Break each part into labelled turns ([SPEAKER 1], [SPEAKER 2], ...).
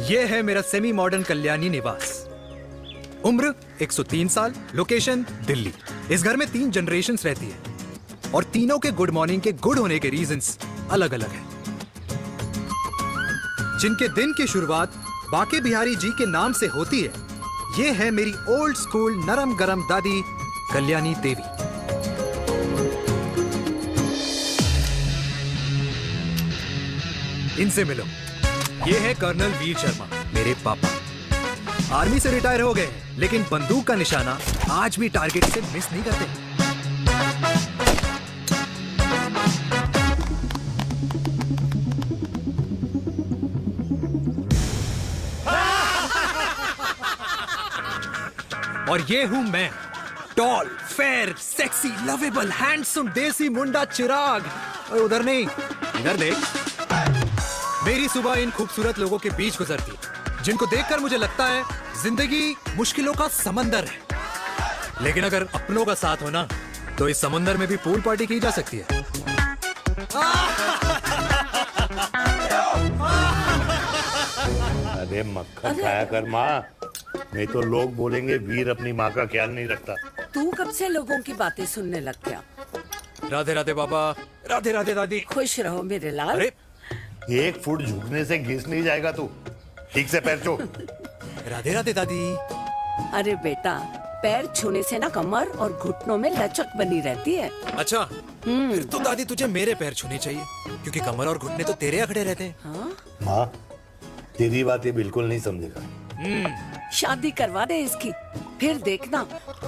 [SPEAKER 1] ये है मेरा सेमी मॉडर्न कल्याणी निवास। उम्र 103 साल, लोकेशन दिल्ली। इस घर में 3 जनरेशंस रहती है और तीनों के गुड मॉर्निंग के गुड होने के रीजंस अलग अलग हैं। जिनके दिन की शुरुआत बाके बिहारी जी के नाम से होती है, ये है मेरी ओल्ड स्कूल नरम गरम दादी कल्याणी देवी। इनसे मिलो। ये है कर्नल वीर शर्मा, मेरे पापा। आर्मी से रिटायर हो गए हैं, लेकिन बंदूक का निशाना आज भी टारगेट से मिस नहीं करते। और ये हूं मैं, tall, fair, sexy, lovable, handsome, desi मुंडा चिराग। और उधर नहीं, इधर देख। मेरी सुबह इन खूबसूरत लोगों के बीच गुजरती है, जिनको देखकर मुझे लगता है जिंदगी मुश्किलों का समंदर है, लेकिन अगर अपनों का साथ हो ना, तो इस समंदर में भी पूल पार्टी की जा सकती है।
[SPEAKER 2] अरे मक्खन खाया कर माँ, नहीं तो लोग बोलेंगे वीर अपनी माँ का ख्याल नहीं रखता।
[SPEAKER 3] तू कब से लोगों की बातें सुनने लग गया?
[SPEAKER 1] राधे राधे बाबा, राधे राधे दादी।
[SPEAKER 3] खुश रहो मेरे लाल।
[SPEAKER 1] अरे
[SPEAKER 2] 1 फुट झुकने से घिस नहीं जाएगा तू, ठीक से पैर छू।
[SPEAKER 1] राधे राधे दादी।
[SPEAKER 3] अरे बेटा, पैर छूने से ना कमर और घुटनों में लचक बनी रहती है।
[SPEAKER 1] अच्छा, फिर तो दादी तुझे मेरे पैर छूने चाहिए, क्योंकि कमर और घुटने तो तेरे अखड़े रहते हैं।
[SPEAKER 3] हाँ?
[SPEAKER 2] माँ, तेरी बात ये बिल्कुल नहीं समझेगा।
[SPEAKER 3] शादी करवा दे इसकी, फिर देखना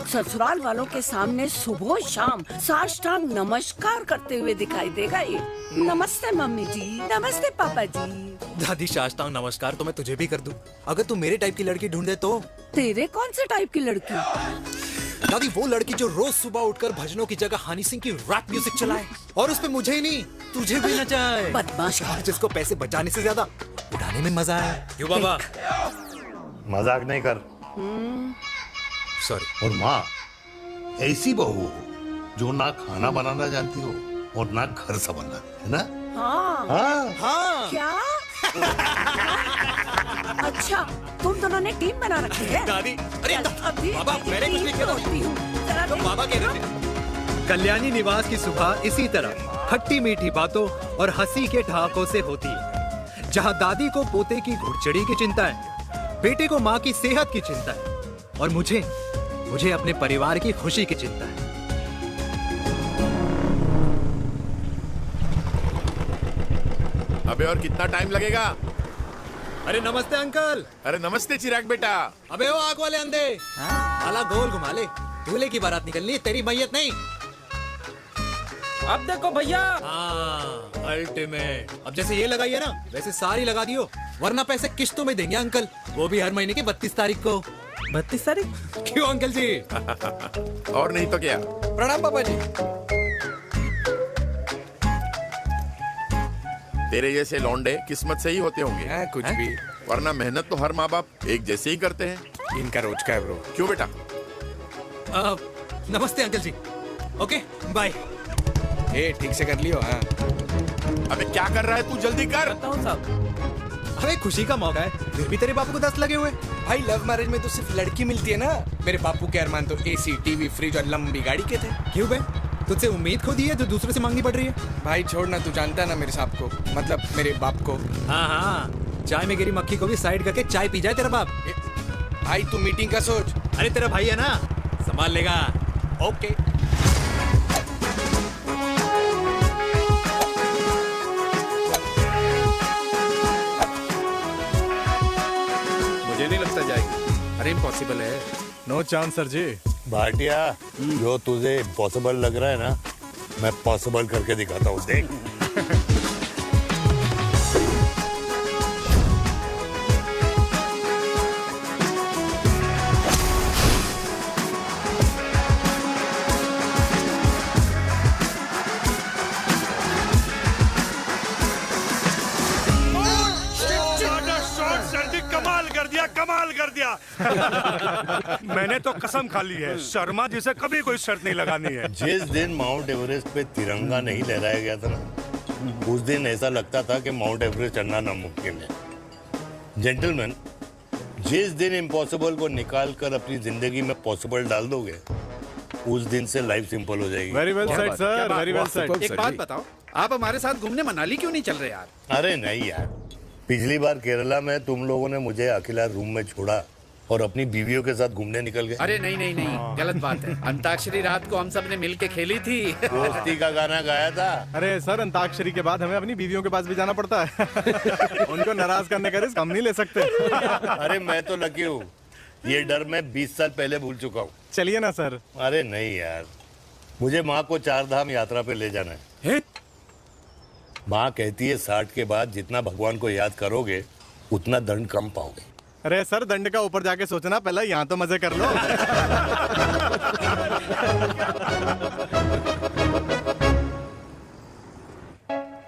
[SPEAKER 3] ससुराल वालों के सामने सुबह शाम साष्टांग नमस्कार करते हुए दिखाई देगा ये। नमस्ते मम्मी जी, नमस्ते पापा जी।
[SPEAKER 1] दादी, साष्टांग नमस्कार तो मैं तुझे भी कर दूं, अगर तू मेरे टाइप की लड़की ढूंढे तो।
[SPEAKER 3] तेरे कौन से टाइप की लड़की?
[SPEAKER 1] दादी, वो लड़की जो रोज सुबह उठकर भजनों की जगह हनी सिंह की रैप म्यूजिक चलाए, और उसपे मुझे ही नहीं तुझे भी नचाए।
[SPEAKER 3] बदमाश,
[SPEAKER 1] जिसको पैसे बचाने से ज्यादा उठाने में मजा आए। क्यों बाबा?
[SPEAKER 2] मजाक नहीं कर।
[SPEAKER 1] सॉरी।
[SPEAKER 2] और माँ, ऐसी बहू हो जो ना खाना बनाना जानती हो और ना घर संभालना, है ना?
[SPEAKER 3] हाँ।
[SPEAKER 2] हाँ
[SPEAKER 1] हाँ।
[SPEAKER 3] क्या? अच्छा, तुम दोनों ने टीम बना रखी है?
[SPEAKER 1] दादी, अरे
[SPEAKER 3] अभी
[SPEAKER 1] बाबा, मैंने कुछ नहीं किया।
[SPEAKER 3] तो
[SPEAKER 1] बाबा कह रहे थे। कल्याणी निवास की सुबह इसी तरह खट्टी मीठी बातों और हंसी के ठहाकों से होती है, जहां दादी को पोते की घुड़चड़ी की चिंता है, बेटे को माँ की सेहत की चिंता है, और मुझे अपने परिवार की खुशी की चिंता है।
[SPEAKER 4] अबे और कितना टाइम लगेगा?
[SPEAKER 1] अरे नमस्ते अंकल।
[SPEAKER 4] अरे नमस्ते चिराग बेटा।
[SPEAKER 1] अबे वो आग वाले अंधे, आला गोल घुमा ले, दूल्हे की बारात निकलनी है, तेरी मैयत नहीं।
[SPEAKER 5] अब देखो भैया।
[SPEAKER 1] हाँ, अल्टीमेट। अब जैसे ये लगाई है ना, वैसे सारी लगा दियो, वरना पैसे किश्तों में देंगे अंकल, वो भी हर महीने की 32 तारीख को।
[SPEAKER 5] 32 तारीख?
[SPEAKER 1] क्यों अंकल जी?
[SPEAKER 4] और नहीं तो क्या।
[SPEAKER 1] प्रणाम पापा जी।
[SPEAKER 4] तेरे जैसे लौंडे किस्मत से ही होते होंगे।
[SPEAKER 5] कुछ भी,
[SPEAKER 4] वरना मेहनत तो हर माँ बाप एक जैसे ही करते हैं।
[SPEAKER 5] इनका रोज का है ब्रो।
[SPEAKER 4] क्यों बेटा?
[SPEAKER 1] नमस्ते अंकल जी। Okay bye.
[SPEAKER 5] ठीक से कर लियो। हाँ।
[SPEAKER 4] अबे क्या कर रहा है तू, जल्दी कर।
[SPEAKER 5] बताओ साहब।
[SPEAKER 1] अरे खुशी का मौका है, फिर भी तेरे बापू को 10 लगे हुए।
[SPEAKER 5] भाई लव मैरिज में तो सिर्फ लड़की मिलती है ना। मेरे बापू के अरमान तो एसी, टीवी, फ्रिज और लंबी गाड़ी के थे।
[SPEAKER 1] क्यों बे? तुझसे उम्मीद खो दी है जो दूसरे से मांगनी पड़ रही है?
[SPEAKER 5] भाई छोड़ना, तू जानता है ना मेरे साहब को, मतलब मेरे बाप को।
[SPEAKER 1] हाँ हाँ, चाय में गिरी मक्खी को भी साइड करके चाय पी जाए तेरा बाप।
[SPEAKER 5] भाई तू मीटिंग का सोच।
[SPEAKER 1] अरे तेरा भाई है ना, संभाल लेगा।
[SPEAKER 5] ओके। मुझे नहीं लगता जाएगी। अरे इम्पॉसिबल है।
[SPEAKER 6] नो चांस सर जी।
[SPEAKER 2] भाटिया, जो तुझे इम्पॉसिबल लग रहा है ना, मैं पॉसिबल करके दिखाता हूँ, देख।
[SPEAKER 6] कमाल कर दिया। मैंने तो कसम खा ली है, शर्मा जी से कभी कोई शर्त नहीं लगानी है।
[SPEAKER 2] जिस दिन माउंट एवरेस्ट पे तिरंगा नहीं लहराया गया था ना, उस दिन ऐसा लगता था कि माउंट एवरेस्ट चढ़ना नामुमकिन है। जेंटलमैन, जिस दिन इम्पॉसिबल को निकाल कर अपनी जिंदगी में पॉसिबल डाल दोगे, उस दिन से लाइफ सिंपल हो जाएगी।
[SPEAKER 7] Very well said sir, very well said.
[SPEAKER 8] एक बात बताओ, आप हमारे साथ घूमने मनाली क्यों नहीं चल रहे यार?
[SPEAKER 2] अरे नहीं यार, पिछली बार केरला में तुम लोगों ने मुझे अकेला रूम में छोड़ा और अपनी बीवियों के साथ घूमने निकल गए।
[SPEAKER 8] अरे नहीं नहीं नहीं, गलत बात है। अंताक्षरी रात को हम सब ने मिल के खेली थी।
[SPEAKER 2] दोस्ती का गाना गाया था।
[SPEAKER 7] अरे सर, अंताक्षरी के बाद हमें अपनी बीवियों के पास भी जाना पड़ता है। उनको नाराज करने का रिस्क हम नहीं ले सकते।
[SPEAKER 2] अरे मैं तो लकी हूँ, ये डर मैं 20 साल पहले भूल चुका हूँ।
[SPEAKER 7] चलिए ना सर।
[SPEAKER 2] अरे नहीं यार, मुझे माँ को 4 धाम यात्रा पे ले जाना है। माँ कहती है 60 के बाद जितना भगवान को याद करोगे उतना दंड कम पाओगे।
[SPEAKER 7] अरे सर, दंड का ऊपर जाके सोचना, पहले यहाँ तो मजे कर लो।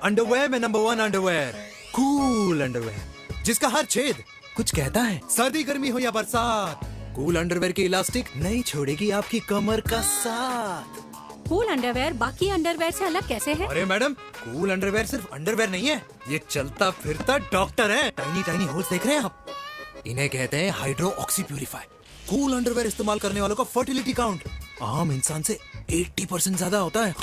[SPEAKER 1] अंडरवेयर में नंबर 1 अंडरवेयर, कूल अंडरवेयर, जिसका हर छेद कुछ कहता है। सर्दी गर्मी हो या बरसात, कूल अंडरवेयर की इलास्टिक नहीं छोड़ेगी आपकी कमर का साथ।
[SPEAKER 9] कूल अंडरवेयर बाकी अंडरवेयर से अलग कैसे है?
[SPEAKER 1] अरे मैडम, कूल अंडरवेयर सिर्फ अंडरवेयर नहीं है, ये चलता फिरता डॉक्टर है। टाइनी टाइनी होल्स देख रहे हैं आप? इन्हें कहते हैं hydro oxy purify. Cool underwear इस्तेमाल करने वालों का फर्टिलिटी काउंट आम इंसान से 80% ज्यादा होता है।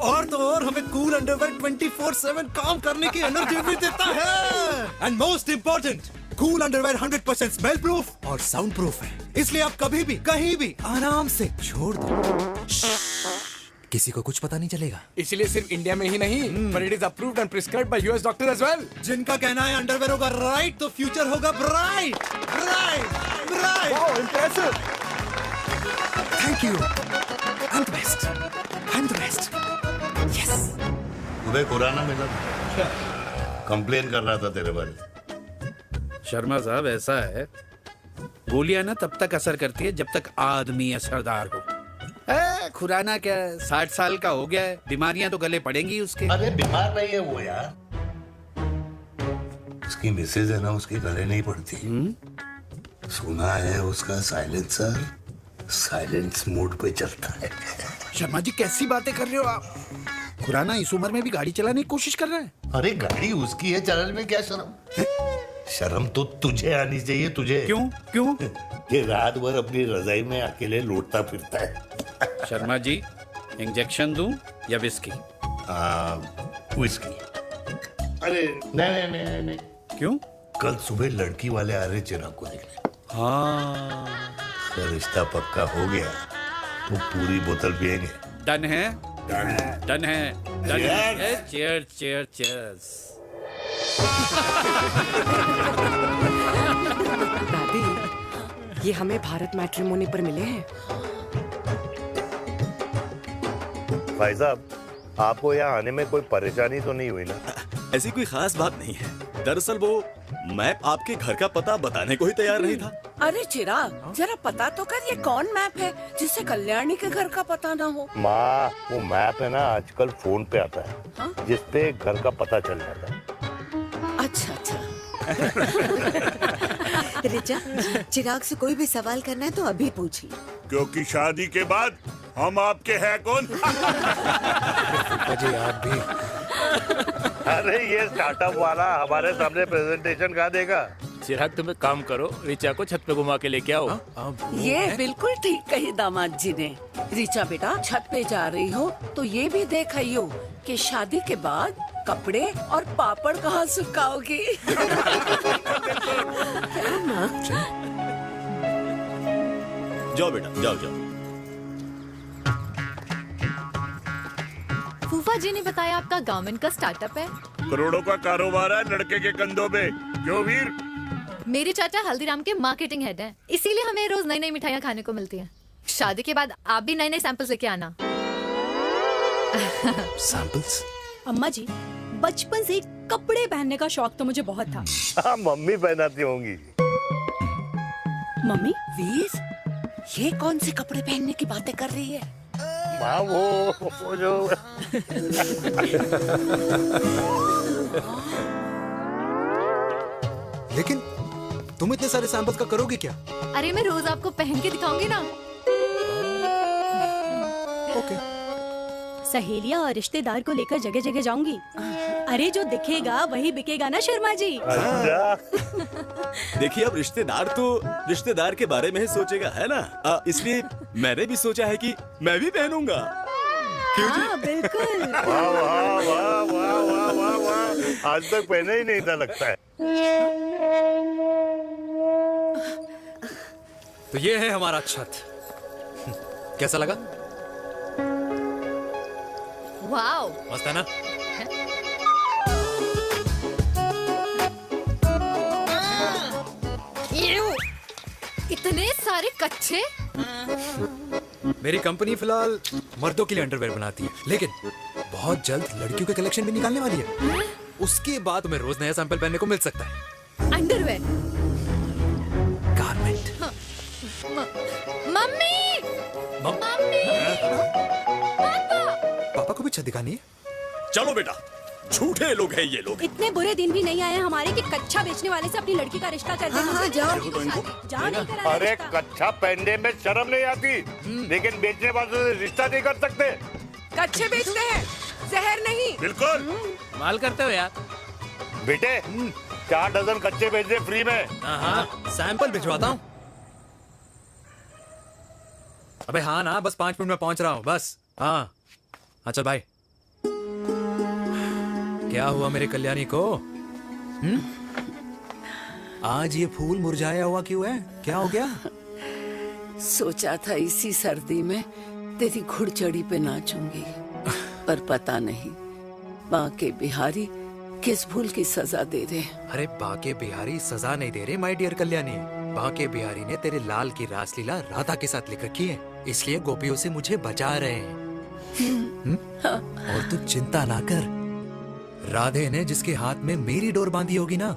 [SPEAKER 1] और तो और हमें कूल अंडरवेयर 24/7 काम करने की एनर्जी भी देता है। And most important, cool underwear 100% smell proof और साउंड प्रूफ है, इसलिए आप कभी भी कहीं भी आराम से छोड़ दो, किसी को कुछ पता नहीं चलेगा।
[SPEAKER 5] इसलिए सिर्फ इंडिया में ही नहीं, but it is approved and prescribed by US doctor as well.
[SPEAKER 1] जिनका कहना है अंडरवेयर होगा राइट तो फ्यूचर होगा bright, bright, bright.
[SPEAKER 7] Wow, impressive.
[SPEAKER 1] Thank you. I'm the best. I'm the best. Yes.
[SPEAKER 2] तुम्हें खुराना मिला था, कंप्लेन कर रहा था तेरे बारे में।
[SPEAKER 8] शर्मा साहब, ऐसा है, गोलियां ना तब तक असर करती है जब तक आदमी असरदार हो। खुराना क्या, 60 साल का हो गया है, बीमारियां तो गले पड़ेंगी उसके।
[SPEAKER 2] अरे बीमार नहीं है वो यार, उसकी मिसेज है ना, उसके गले नहीं पड़ती। सुना है उसका साइलेंसर साइलेंस मोड पे चलता है।
[SPEAKER 8] शर्मा जी, कैसी बातें कर रहे हो आप? खुराना इस उम्र में भी गाड़ी चलाने की कोशिश कर रहा है।
[SPEAKER 2] अरे गाड़ी उसकी है, चलाने में क्या शर्म? शर्म तो तुझे आनी चाहिए, तुझे।
[SPEAKER 8] क्यों क्यों?
[SPEAKER 2] ये रात भर अपनी रजाई में अकेले लौटता फिरता है।
[SPEAKER 8] शर्मा जी, इंजेक्शन दूं या विस्की?
[SPEAKER 2] विस्की। अरे नहीं नहीं नहीं नहीं।
[SPEAKER 8] क्यों?
[SPEAKER 2] कल सुबह लड़की वाले आ रहे चिराग को देखने।
[SPEAKER 8] हाँ,
[SPEAKER 2] अगर रिश्ता पक्का हो गया तो पूरी बोतल पिएंगे।
[SPEAKER 8] डन है, डन है, डन है। Cheers, cheers, cheers.
[SPEAKER 10] दादी, ये हमें भारत मैट्रिमोनी पर मिले हैं।
[SPEAKER 2] भाई साहब, आपको यहाँ आने में कोई परेशानी तो नहीं हुई ना?
[SPEAKER 11] ऐसी कोई खास बात नहीं है। दरअसल वो मैप आपके घर का पता बताने को ही तैयार नहीं था।
[SPEAKER 3] अरे चिराग, जरा पता तो कर, ये कौन मैप है जिससे कल्याणी के घर का पता ना हो?
[SPEAKER 2] माँ, वो मैप है ना, आजकल फोन पे आता है।
[SPEAKER 3] हाँ?
[SPEAKER 2] जिसपे घर का पता चल जाता है।
[SPEAKER 3] अच्छा अच्छा।
[SPEAKER 10] रिचा, चिराग से कोई भी सवाल करना है तो अभी पूछिए।
[SPEAKER 6] क्योंकि शादी के बाद हम आपके हैं कौन?
[SPEAKER 1] अजय आप भी।
[SPEAKER 2] अरे ये स्टार्टअप वाला हमारे सामने प्रेजेंटेशन कहाँ देगा?
[SPEAKER 12] चिराग, तुम एक काम करो, रिचा को छत पे घुमा के लेके आओ।
[SPEAKER 3] ये बिल्कुल ठीक कही दामाद जी ने। रिचा बेटा, छत पे जा रही हो तो ये भी देख आइयो कि शादी के बाद कपड़े और पापड़ कहाँ सुखाओगी।
[SPEAKER 11] जाओ बेटा, जाओ जाओ।
[SPEAKER 9] फूफा जी ने बताया आपका गारमेंट का स्टार्टअप है।
[SPEAKER 6] करोड़ों का कारोबार है लड़के के कंधों पे। क्यों वीर?
[SPEAKER 9] मेरे चाचा हल्दीराम के मार्केटिंग हेड हैं, इसीलिए हमें रोज नई नई मिठाइयाँ खाने को मिलती हैं। शादी के बाद आप भी नए नए सैंपल्स लेके आना।
[SPEAKER 1] सैंपल्स?
[SPEAKER 9] अम्मा जी, बचपन से कपड़े पहनने का शौक तो मुझे बहुत था।
[SPEAKER 2] हाँ, मम्मी पहनाती होंगी।
[SPEAKER 9] मम्मी?
[SPEAKER 3] वीर, ये कौन से कपड़े पहनने की बातें कर रही है?
[SPEAKER 2] माँ, वो जो
[SPEAKER 1] लेकिन तुम इतने सारे सैंपल्स का करोगे क्या?
[SPEAKER 9] अरे मैं रोज आपको पहन के दिखाऊंगी ना।
[SPEAKER 1] ओके।
[SPEAKER 13] सहेलियां और रिश्तेदार को लेकर जगह जगह जाऊंगी। अरे जो दिखेगा वही बिकेगा ना शर्मा जी।
[SPEAKER 11] देखिए अब रिश्तेदार के बारे में ही सोचेगा, है ना? इसलिए मैंने भी सोचा है कि मैं भी पहनूंगा।
[SPEAKER 13] हाँ बिल्कुल।
[SPEAKER 2] वाह वाह वाह वाह वाह वाह वाह, आज तक पहना ही नहीं था लगता है।
[SPEAKER 1] तो ये है हमारा छत। कैसा लगा?
[SPEAKER 9] वाओ,
[SPEAKER 1] मस्त है ना?
[SPEAKER 9] इतने सारे कच्चे।
[SPEAKER 1] मेरी कंपनी फिलहाल मर्दों के लिए अंडरवेयर बनाती है, लेकिन बहुत जल्द लड़कियों के कलेक्शन भी निकालने वाली है। उसके बाद तुम्हें रोज नया सैंपल पहनने को मिल सकता है।
[SPEAKER 9] अंडरवेयर?
[SPEAKER 1] गारमेंट।
[SPEAKER 9] मम्मी। मम्मी।
[SPEAKER 1] पापा को भी छत दिखानी है।
[SPEAKER 11] चलो बेटा, झूठे लोग हैं ये लोग।
[SPEAKER 13] इतने बुरे दिन भी नहीं आए हमारे कि कच्चा बेचने वाले से अपनी लड़की का रिश्ता कर देना।
[SPEAKER 3] हाँ, जाओ।
[SPEAKER 2] अरे कच्चा पहनने में शर्म नहीं आती, लेकिन बेचने वालों से रिश्ता नहीं कर सकते।
[SPEAKER 10] कच्चे बेचते हैं, जहर नहीं।
[SPEAKER 2] बिल्कुल
[SPEAKER 12] माल करते हो यार।
[SPEAKER 2] बेटे 4 डजन कच्चे बेच दे फ्री में।
[SPEAKER 1] हाँ, सैंपल भिजवाता हूँ। अबे हाँ ना, बस 5 मिनट में पहुंच रहा हूँ बस। हाँ अच्छा भाई। क्या हुआ मेरे कल्याणी को? आज ये फूल मुरझाया हुआ क्यों है? क्या हो गया?
[SPEAKER 3] सोचा था इसी सर्दी में तेरी घुड़चड़ी पे नाचूंगी, पर पता नहीं बाके बिहारी किस भूल की सजा दे रहे।
[SPEAKER 1] अरे बाके बिहारी सजा नहीं दे रहे माय डियर कल्याणी। बाके बिहारी ने तेरे लाल की रासलीला राधा के साथ लिख रखी है, इसलिए गोपियों से मुझे बचा रहे हैं। और तू चिंता ना कर, राधे ने जिसके हाथ में मेरी डोर बांधी होगी ना,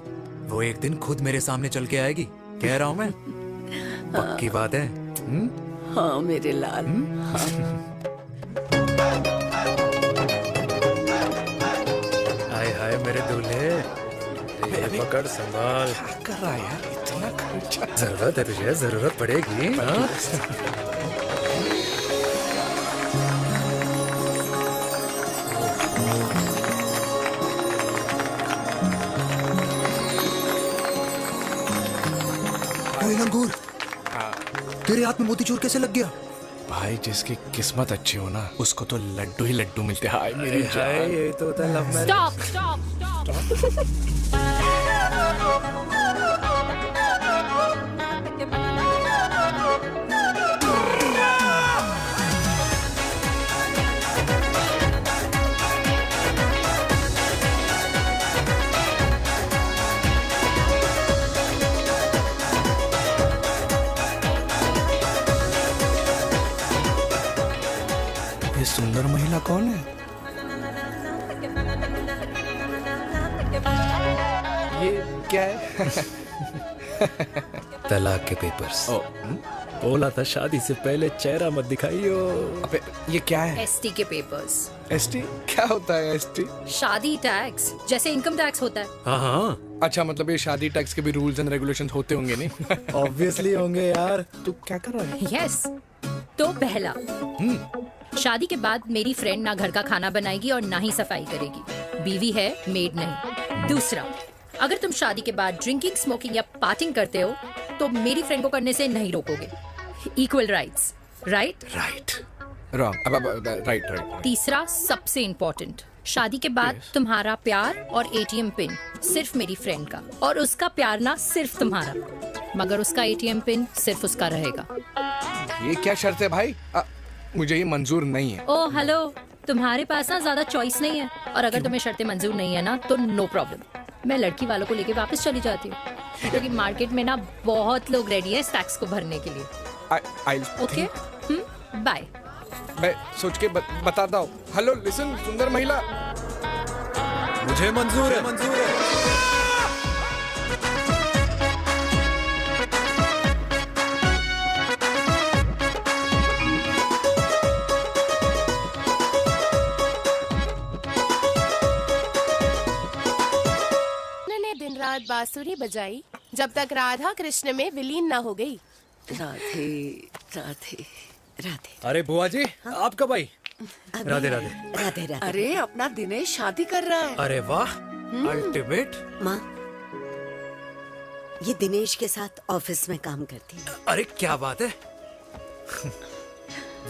[SPEAKER 1] वो एक दिन खुद मेरे सामने चल के आएगी। कह रहा हूँ मैं, पक्की बात है।
[SPEAKER 3] हाँ मेरे लाल।
[SPEAKER 1] हाय हाय मेरे दूल्हे, ये पकड़ संभाल।
[SPEAKER 5] क्या कर रहा है यार, इतना खर्चा?
[SPEAKER 1] जरूरत है तुझे, जरूरत पड़ेगी। हाँ? लंगूर, तेरे हाथ में मोतीचूर कैसे लग गया?
[SPEAKER 5] भाई जिसकी किस्मत अच्छी हो ना, उसको तो लड्डू ही लड्डू मिलते हैं। हाय मेरी जान।
[SPEAKER 1] ये तो होता है लव मैरिज।
[SPEAKER 9] स्टॉप स्टॉप
[SPEAKER 5] ये सुंदर महिला कौन है? ये क्या है?
[SPEAKER 1] तलाक के पेपर्स। बोला था शादी से पहले चेहरा मत दिखाइयो।
[SPEAKER 5] अबे ये क्या है?
[SPEAKER 9] एसटी के पेपर्स।
[SPEAKER 5] एसटी क्या होता है? एसटी
[SPEAKER 9] शादी टैक्स, जैसे इनकम टैक्स होता है।
[SPEAKER 1] हाँ हाँ।
[SPEAKER 5] अच्छा, मतलब ये शादी टैक्स के भी रूल्स एंड रेगुलेशंस होते होंगे नहीं?
[SPEAKER 1] ऑब्वियसली होंगे यार।
[SPEAKER 5] तू क्या कर रहा है?
[SPEAKER 9] यस। तो पहला, शादी के बाद मेरी फ्रेंड ना घर का खाना बनाएगी और ना ही सफाई करेगी, बीवी है, मेड नहीं। दूसरा, अगर तुम शादी के बाद ड्रिंकिंग, स्मोकिंग या पार्टिंग करते हो तो मेरी फ्रेंड को करने से नहीं रोकोगे। Equal rights, right?
[SPEAKER 1] Right.
[SPEAKER 5] Wrong. Right right.
[SPEAKER 9] तीसरा, सबसे इम्पोर्टेंट, शादी के बाद तुम्हारा प्यार और एटीएम पिन सिर्फ मेरी फ्रेंड का, और उसका प्यार ना सिर्फ तुम्हारा, मगर उसका एटीएम पिन सिर्फ उसका रहेगा।
[SPEAKER 5] ये क्या शर्त है भाई? मुझे ये मंजूर नहीं है।
[SPEAKER 9] ओ हेलो, तुम्हारे पास ना ज्यादा चॉइस नहीं है, और अगर तुम्हें शर्तें मंजूर नहीं है ना तो नो प्रॉब्लम, मैं लड़की वालों को लेके वापस चली जाती हूँ, क्योंकि मार्केट में ना बहुत लोग रेडी हैं टैक्स को भरने के लिए।
[SPEAKER 5] Okay,
[SPEAKER 9] bye.
[SPEAKER 5] मैं सोच के बताता हूँ। हेलो लिसन, सुंदर महिला,
[SPEAKER 1] मुझे मंजूर है, मंजूर है।
[SPEAKER 14] दिन रात बांसुरी बजाई जब तक राधा कृष्ण में विलीन ना हो गई।
[SPEAKER 3] राधे राधे राधे।
[SPEAKER 1] अरे बुआ जी, आप कब आई? राधे राधे।
[SPEAKER 10] राधे राधे।
[SPEAKER 3] अरे अपना दिनेश शादी कर रहा है।
[SPEAKER 1] अरे वाह, अल्टीमेट।
[SPEAKER 10] माँ, ये दिनेश के साथ ऑफिस में काम करती है।
[SPEAKER 1] अरे क्या बात है।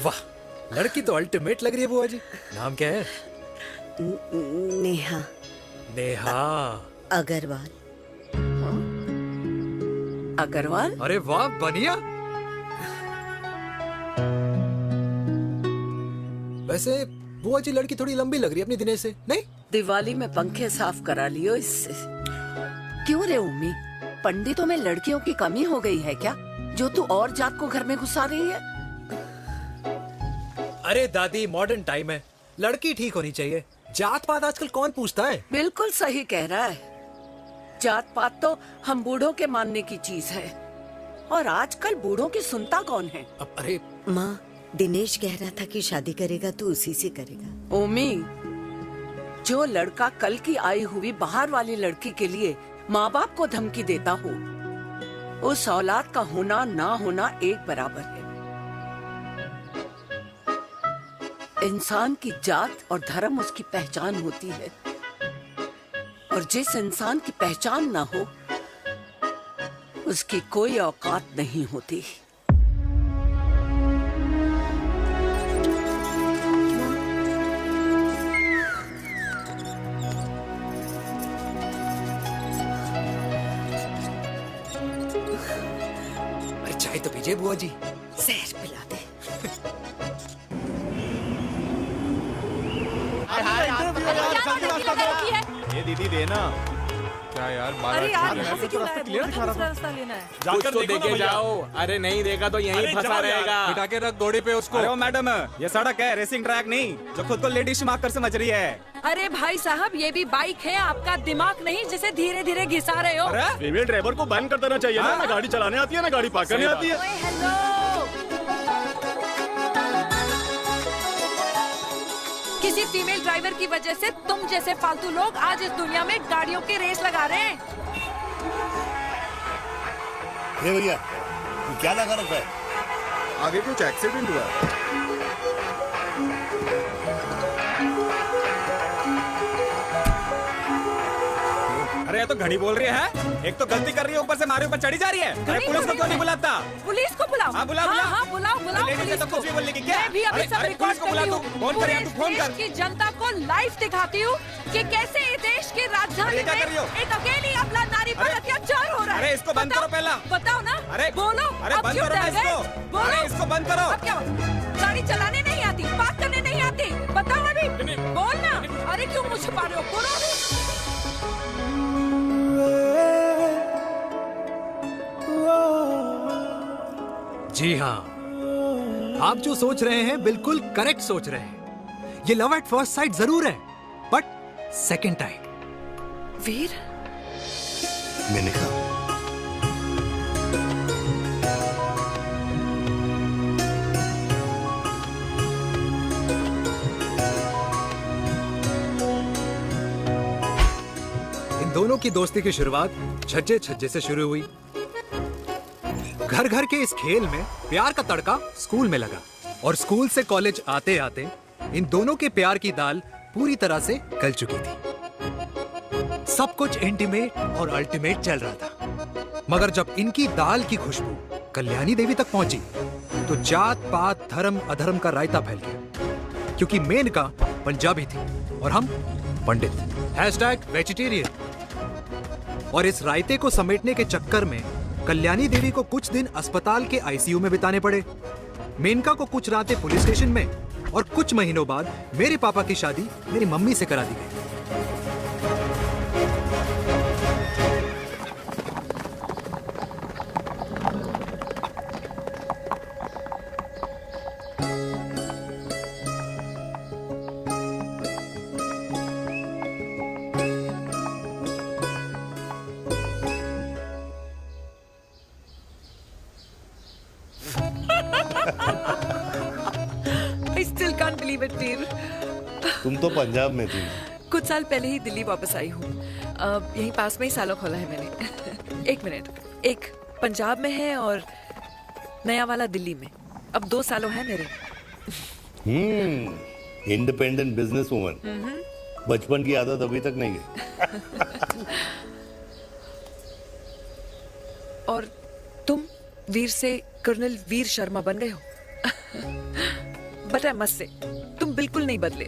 [SPEAKER 1] वाह, लड़की तो अल्टीमेट लग रही है बुआ जी। नाम क्या है?
[SPEAKER 10] नेहा।
[SPEAKER 1] नेहा
[SPEAKER 10] अग्रवाल।
[SPEAKER 3] अग्रवाल?
[SPEAKER 1] अरे वाह, बढ़िया। वैसे बुआ जी लड़की थोड़ी लंबी लग रही है अपनी दिनेश से, नहीं?
[SPEAKER 3] दिवाली में पंखे साफ करा लियो इससे। क्यों रे उम्मी, पंडितों में लड़कियों की कमी हो गई है क्या, जो तू और जात को घर में घुसा रही है?
[SPEAKER 1] अरे दादी, मॉडर्न टाइम है, लड़की ठीक होनी चाहिए। जात पात आजकल कौन पूछता है?
[SPEAKER 3] बिल्कुल सही कह रहा है। जात पात तो हम बूढ़ों के मानने की चीज है, और आजकल बूढ़ों की सुनता कौन है?
[SPEAKER 1] अरे
[SPEAKER 10] माँ, दिनेश कह रहा था कि शादी करेगा तो उसी से करेगा।
[SPEAKER 3] ओमी, जो लड़का कल की आई हुई बाहर वाली लड़की के लिए माँ बाप को धमकी देता हो, उस औलाद का होना ना होना एक बराबर है। इंसान की जात और धर्म उसकी पहचान होती है, और जिस इंसान की पहचान ना हो उसकी कोई औकात नहीं होती।
[SPEAKER 1] अरे चाय तो पीजिए बुआ जी।
[SPEAKER 10] जहर पिला दे।
[SPEAKER 7] ये दीदी देना। क्या यार,
[SPEAKER 15] अरे यार, यहाँ से क्यों लाए? बोला था दूसरा रास्ता लेना है।
[SPEAKER 5] कुछ तो देके जाओ। अरे नहीं देगा तो यहीं फंसा रहेगा।
[SPEAKER 7] बिठा के रख घोड़े पे उसको। अरे मैडम, ये सड़क है, रेसिंग ट्रैक नहीं, जो खुद को लेडी शिमाक कर समझ रही है।
[SPEAKER 15] अरे भाई साहब, ये भी बाइक है, आपका दिमाग नहीं जिसे धीरे धीरे घिसा रहे हो।
[SPEAKER 11] फीमेल ड्राइवर को बैन कर देना चाहिए ना गाड़ी चलाने आती है ना गाड़ी पार्क करने आती है।
[SPEAKER 15] हेलो, किसी फीमेल ड्राइवर की वजह से तुम जैसे फालतू लोग आज इस दुनिया में गाड़ियों की रेस लगा रहे हैं।
[SPEAKER 2] भैया, क्या लगा रखा है?
[SPEAKER 7] आगे कुछ एक्सीडेंट हुआ है। अरे ये तो घड़ी बोल रही है। एक तो गलती कर रही है, ऊपर से हमारे ऊपर चढ़ी जा रही है। अरे पुलिस को क्यों नहीं बुलाता?
[SPEAKER 15] पुलिस को बुलाओ।
[SPEAKER 7] हाँ बुलाओ,
[SPEAKER 15] हाँ बुलाओ बुलाओ।
[SPEAKER 7] लेडीज तो कुछ भी बोलने की क्या?
[SPEAKER 15] मैं भी अभी सब रिकॉर्ड कर रही हूँ।
[SPEAKER 7] पूरे
[SPEAKER 15] देश की जनता को लाइव दिखाती हूँ कि कैसे इस देश की राजधानी में एक अकेली अबला नारी पर अत्याचार हो रहा है।
[SPEAKER 7] अरे इसको बंद करो पहला।
[SPEAKER 15] बताओ ना।
[SPEAKER 7] अरे
[SPEAKER 15] बोलो।
[SPEAKER 7] अरे बंद करो ना इसको। अरे इसको बंद करो।
[SPEAKER 15] अब क्या गाड़ी चलाने नहीं आती, बात करने नहीं आती? बताओ अभी, बोल ना। अरे क्यों मुझे छुपा रहे हो? बोलो अभी।
[SPEAKER 1] जी हाँ, आप जो सोच रहे हैं बिल्कुल करेक्ट सोच रहे हैं। ये लव एट फर्स्ट साइट जरूर है, बट सेकंड टाइम।
[SPEAKER 3] वीर,
[SPEAKER 2] मैंने कहा
[SPEAKER 1] इन दोनों की दोस्ती की शुरुआत छज्जे छज्जे से शुरू हुई। घर घर के इस खेल में प्यार का तड़का स्कूल में लगा, और स्कूल से कॉलेज आते आते इन दोनों के प्यार की दाल पूरी तरह से गल चुकी थी। सब कुछ इंटीमेट और अल्टीमेट चल रहा था, मगर जब इनकी दाल की खुशबू कल्याणी देवी तक पहुंची तो जात पात धर्म अधर्म का रायता फैल गया, क्योंकि मेनका पंजाबी थी और हम पंडित। #वेजिटेरियन। और इस रायते को समेटने के चक्कर में कल्याणी देवी को कुछ दिन अस्पताल के आईसीयू में बिताने पड़े। मेनका को कुछ रातें पुलिस स्टेशन में, और कुछ महीनों बाद मेरे पापा की शादी मेरी मम्मी से करा दी गई।
[SPEAKER 15] I still can't believe it, dear.
[SPEAKER 2] तुम तो पंजाब में थी।
[SPEAKER 15] कुछ साल पहले ही दिल्ली वापस आई हूँ। यहीं पास में ही सालों खोला है मैंने। एक मिनट, एक पंजाब में है और नया वाला दिल्ली में। अब 2 सालों है मेरे।
[SPEAKER 2] इंडिपेंडेंट बिजनेस वुमन, बचपन की आदत अभी तक नहीं गई।
[SPEAKER 15] और तुम वीर से कर्नल वीर शर्मा बन गए हो। बट आई मस्ट से तुम बिल्कुल नहीं बदले,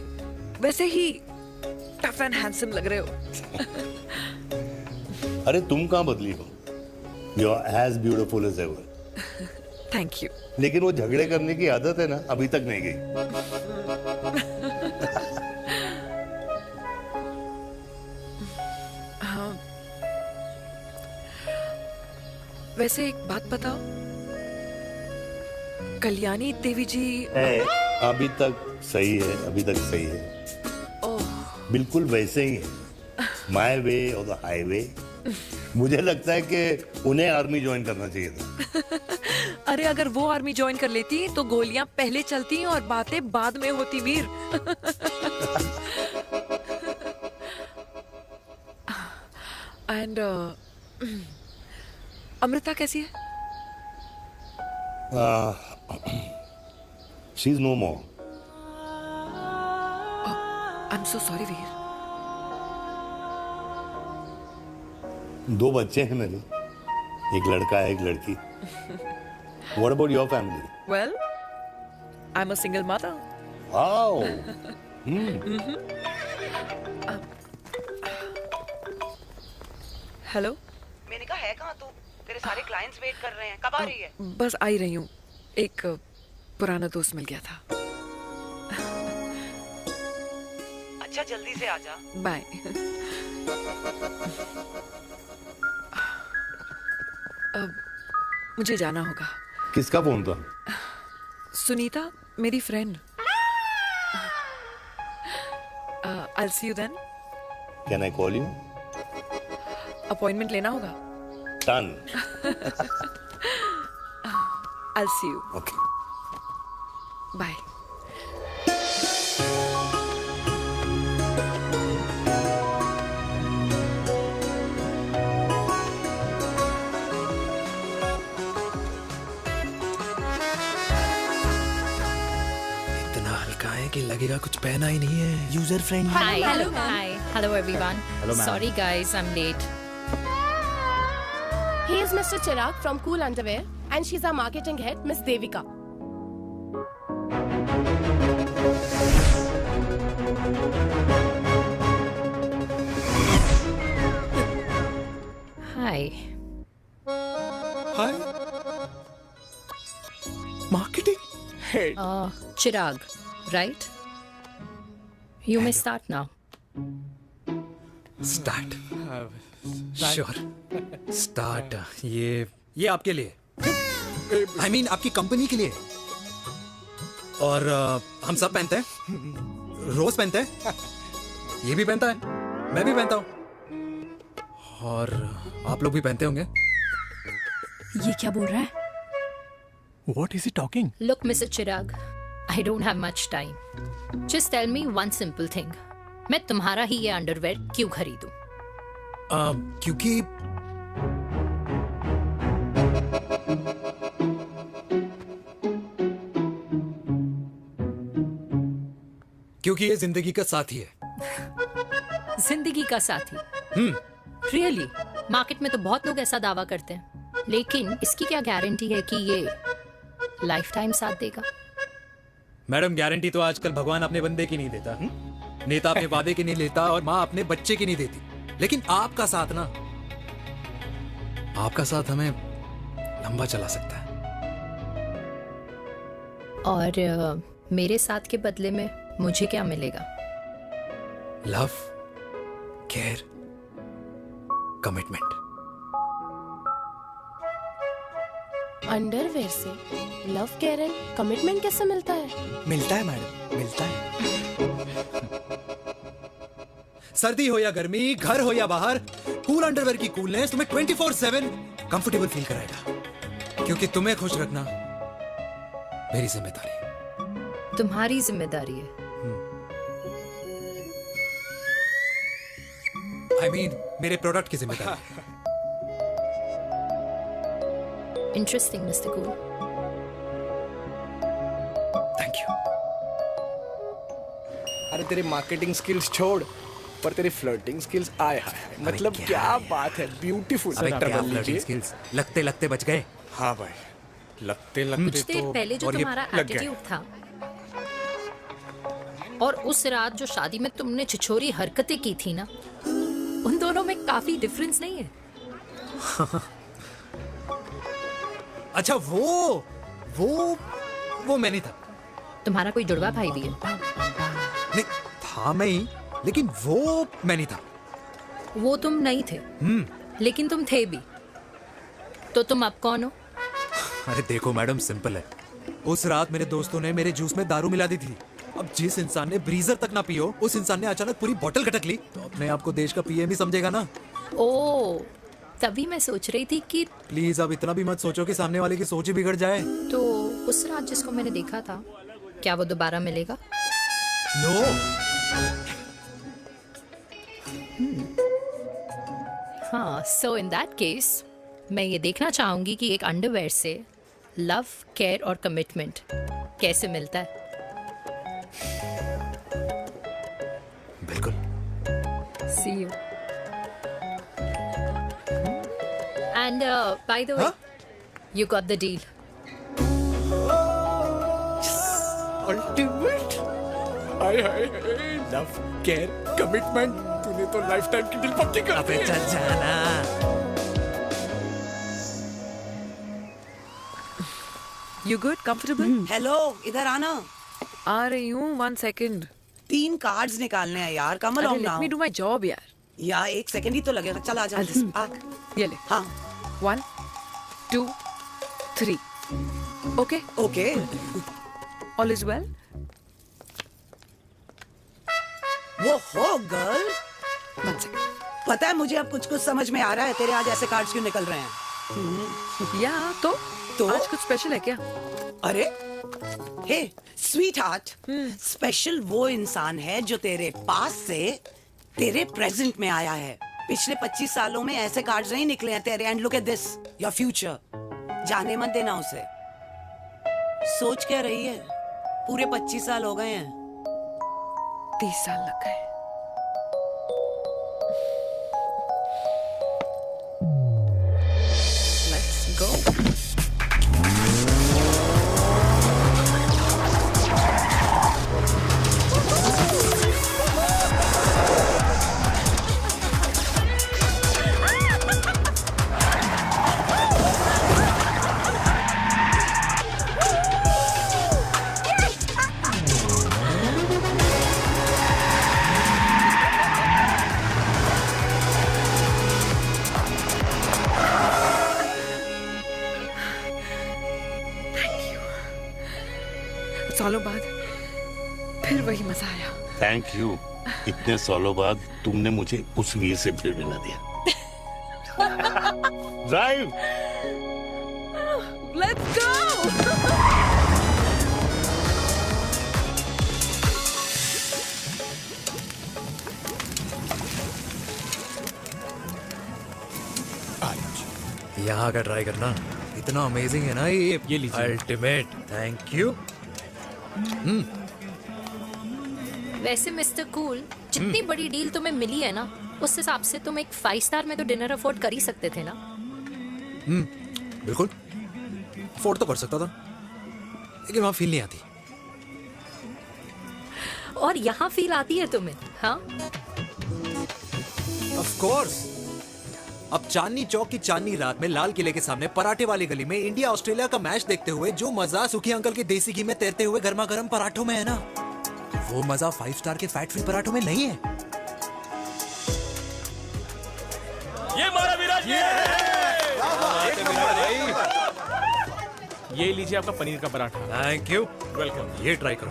[SPEAKER 15] वैसे ही टफ एंड हैंडसम लग रहे हो।
[SPEAKER 2] अरे तुम कहाँ बदली हो? You are as beautiful as ever.
[SPEAKER 15] Thank you.
[SPEAKER 2] लेकिन वो झगड़े करने की आदत है ना, अभी तक नहीं गई।
[SPEAKER 15] हाँ। वैसे एक बात बताओ, कल्याणी देवी जी
[SPEAKER 2] अभी तक सही है, अभी तक सही है। बिल्कुल वैसे ही है, माय वे और द हाईवे। मुझे लगता है कि उन्हें आर्मी ज्वाइन करना चाहिए था।
[SPEAKER 15] अरे अगर वो आर्मी ज्वाइन कर लेती तो गोलियां पहले चलती और बातें बाद में होती वीर। एंड अमृता कैसी है?
[SPEAKER 2] She is no more.
[SPEAKER 15] I am so sorry Veer.
[SPEAKER 2] 2 बच्चे हैं मेरे, एक लड़का है, एक लड़की। What about your family?
[SPEAKER 15] Well, I'm a single mother.
[SPEAKER 2] Wow.
[SPEAKER 15] Hello.
[SPEAKER 16] मैंने कहा है कहाँ तू? तेरे सारे क्लाइंट्स वेट कर रहे हैं, कब आ रही है?
[SPEAKER 15] बस आ ही रही हूँ, एक पुराना दोस्त मिल गया था।
[SPEAKER 16] अच्छा जल्दी से आ जा।
[SPEAKER 15] बाय। अब मुझे जाना होगा।
[SPEAKER 2] किसका फोन था?
[SPEAKER 15] सुनीता, मेरी friend. I'll see you then.
[SPEAKER 2] Can I call you?
[SPEAKER 15] Appointment लेना होगा।
[SPEAKER 2] Done.
[SPEAKER 15] I'll see you.
[SPEAKER 2] Okay.
[SPEAKER 15] Bye.
[SPEAKER 1] कि लगेगा कुछ पहना ही नहीं है। User friendly.
[SPEAKER 9] Hi. Hello everyone.
[SPEAKER 1] Hello, ma'am.
[SPEAKER 9] Sorry guys, I'm late.
[SPEAKER 14] He is Mr. Chirag from Cool Underwear and she's our marketing head, Miss Devika.
[SPEAKER 9] Hi.
[SPEAKER 1] Hi. Marketing head.
[SPEAKER 9] Chirag, right? You may start now.
[SPEAKER 1] Start. Sure. Start. ये आपके लिए। I mean आपकी company के लिए। और हम सब पहनते हैं। रोज पहनते हैं। ये भी पहनता है। मैं भी पहनता हूँ। और आप लोग भी पहनते होंगे।
[SPEAKER 13] ये क्या बोल रहा है?
[SPEAKER 1] What is he talking?
[SPEAKER 9] Look, Mr. Chirag, I don't have much time. Just tell me one simple thing. मैं तुम्हारा ही ये अंडरवेयर क्यों खरीदूं?
[SPEAKER 1] क्योंकि ये जिंदगी का साथी है।
[SPEAKER 9] जिंदगी का साथी? Really? मार्केट में तो बहुत लोग ऐसा दावा करते हैं, लेकिन इसकी क्या गारंटी है कि ये लाइफ टाइम साथ देगा?
[SPEAKER 1] मैडम, गारंटी तो आजकल भगवान अपने बंदे की नहीं देता, नेता अपने वादे की नहीं लेता और माँ अपने बच्चे की नहीं देती, लेकिन आपका साथ ना, आपका साथ हमें लंबा चला सकता है।
[SPEAKER 9] और मेरे साथ के बदले में मुझे क्या मिलेगा?
[SPEAKER 1] Love, care, commitment.
[SPEAKER 14] अंडरवेयर से लव, केयर एंड कमिटमेंट कैसे मिलता है?
[SPEAKER 1] मिलता है मैडम, मिलता है। सर्दी हो या गर्मी, घर हो या बाहर, कूल अंडरवेयर की कूलनेस तुम्हें 24/7 कंफर्टेबल फील कराएगा, क्योंकि तुम्हें खुश रखना मेरी जिम्मेदारी है।
[SPEAKER 9] तुम्हारी जिम्मेदारी है?
[SPEAKER 1] I mean, मेरे प्रोडक्ट की जिम्मेदारी है।
[SPEAKER 9] Interesting, Mr. Cool.
[SPEAKER 1] Thank you.
[SPEAKER 5] अरे तेरे मार्केटिंग स्किल्स छोड़, पर तेरी फ्लर्टिंग स्किल्स आए हाय, मतलब क्या बात है, ब्यूटीफुल।
[SPEAKER 1] स्किल्स लगते लगते बच गए।
[SPEAKER 5] हाँ भाई, लगते
[SPEAKER 9] कुछ
[SPEAKER 5] लगते
[SPEAKER 9] देर
[SPEAKER 5] तो
[SPEAKER 9] पहले जो
[SPEAKER 5] और ये
[SPEAKER 9] तुम्हारा
[SPEAKER 5] लग गए।
[SPEAKER 9] एटीट्यूड था और उस रात जो शादी में तुमने छिछोरी हरकतें की थी ना, उन दोनों में काफी डिफरेंस नहीं है?
[SPEAKER 1] अच्छा वो मैं नहीं था।
[SPEAKER 9] तुम्हारा कोई जुड़वा भाई भी है?
[SPEAKER 1] नहीं था मैं ही, लेकिन वो मैं नहीं था।
[SPEAKER 9] वो तुम नहीं थे, लेकिन तुम थे भी। तो तुम अब कौन हो?
[SPEAKER 1] अरे देखो मैडम, सिंपल है। उस रात मेरे दोस्तों ने मेरे जूस में दारू मिला दी थी। अब जिस इंसान ने ब्रीजर तक ना पियो, उस इंसान ने अचानक पूरी बोतल गटक ली, तो अपने आप को देश का पीएम ही समझेगा ना।
[SPEAKER 9] ओ, तभी मैं सोच रही थी कि
[SPEAKER 1] प्लीज अब इतना भी मत सोचो कि सामने वाले की सोच ही बिगड़ जाए।
[SPEAKER 9] तो उस रात जिसको मैंने देखा था, क्या वो दोबारा मिलेगा?
[SPEAKER 1] नो।
[SPEAKER 9] हाँ, सो इन दैट केस मैं ये देखना चाहूंगी कि एक अंडरवेयर से लव, केयर और कमिटमेंट कैसे मिलता है।
[SPEAKER 1] बिल्कुल।
[SPEAKER 9] See you. And by the way, you got the deal.
[SPEAKER 5] Ultimate. Hi hi hi, love, care, commitment, तूने तो लाइफ टाइम की डील पक्की कर दी।
[SPEAKER 1] चल जाना।
[SPEAKER 15] You good? Comfortable?
[SPEAKER 16] हेलो, इधर आना।
[SPEAKER 15] आ रही हूँ, 1 second.
[SPEAKER 16] 3 कार्ड्स निकालने हैं यार, कम
[SPEAKER 15] अरे,
[SPEAKER 16] along
[SPEAKER 15] let
[SPEAKER 16] now।
[SPEAKER 15] me do my job यार.
[SPEAKER 16] यार 1 सेकंड ही तो लगेगा, चल आ जा। आ।
[SPEAKER 15] ये ले.
[SPEAKER 16] हाँ।
[SPEAKER 15] 1, 2, 3. Okay?
[SPEAKER 16] Okay.
[SPEAKER 15] All is well?
[SPEAKER 16] वो हो गर्ल।
[SPEAKER 15] 1 second.
[SPEAKER 16] पता है मुझे अब कुछ समझ में आ रहा है, तेरे आज ऐसे कार्ड्स क्यों निकल रहे हैं।
[SPEAKER 15] या तो आज कुछ स्पेशल है क्या?
[SPEAKER 16] अरे हे स्वीट हार्ट, स्पेशल वो इंसान है जो तेरे पास से तेरे प्रेजेंट में आया है। पिछले 25 सालों में ऐसे कार्ड्स नहीं निकले हैं तेरे। And look at this, your future. जाने मत देना उसे। सोच क्या रही है, पूरे 25 साल हो गए हैं।
[SPEAKER 15] 30 साल लग गए। Let's go. सालों बाद फिर वही मजा आया।
[SPEAKER 2] Thank you. इतने सालों बाद तुमने मुझे उस वीर से फिर मिला दिया। ड्राइव।
[SPEAKER 15] Let's go.
[SPEAKER 1] यहाँ का ट्राई करना, इतना अमेजिंग है ना ये लीजिए। अल्टीमेट। Thank you.
[SPEAKER 9] वैसे मिस्टर कूल, जितनी बड़ी डील तुम्हें मिली है ना, उस हिसाब से तुम एक 5 स्टार में तो डिनर अफोर्ड कर ही सकते थे ना।
[SPEAKER 1] बिल्कुल अफोर्ड तो कर सकता था, लेकिन वहां फील नहीं आती।
[SPEAKER 9] और यहाँ फील आती है तुम्हें? हाँ,
[SPEAKER 1] ऑफ कोर्स। अब चांदनी चौक की चांदनी रात में लाल किले के सामने पराठे वाली गली में इंडिया ऑस्ट्रेलिया का मैच देखते हुए जो मजा सुखी अंकल के देसी घी में तैरते हुए गर्मा गर्म पराठों में है ना, वो मजा 5 स्टार के फैट फ्री पराठों में नहीं है।
[SPEAKER 12] ये मारा विराज।
[SPEAKER 7] ये लीजिए आपका पनीर का पराठा।
[SPEAKER 1] Thank you.
[SPEAKER 7] वेलकम।
[SPEAKER 1] ये ट्राई करो।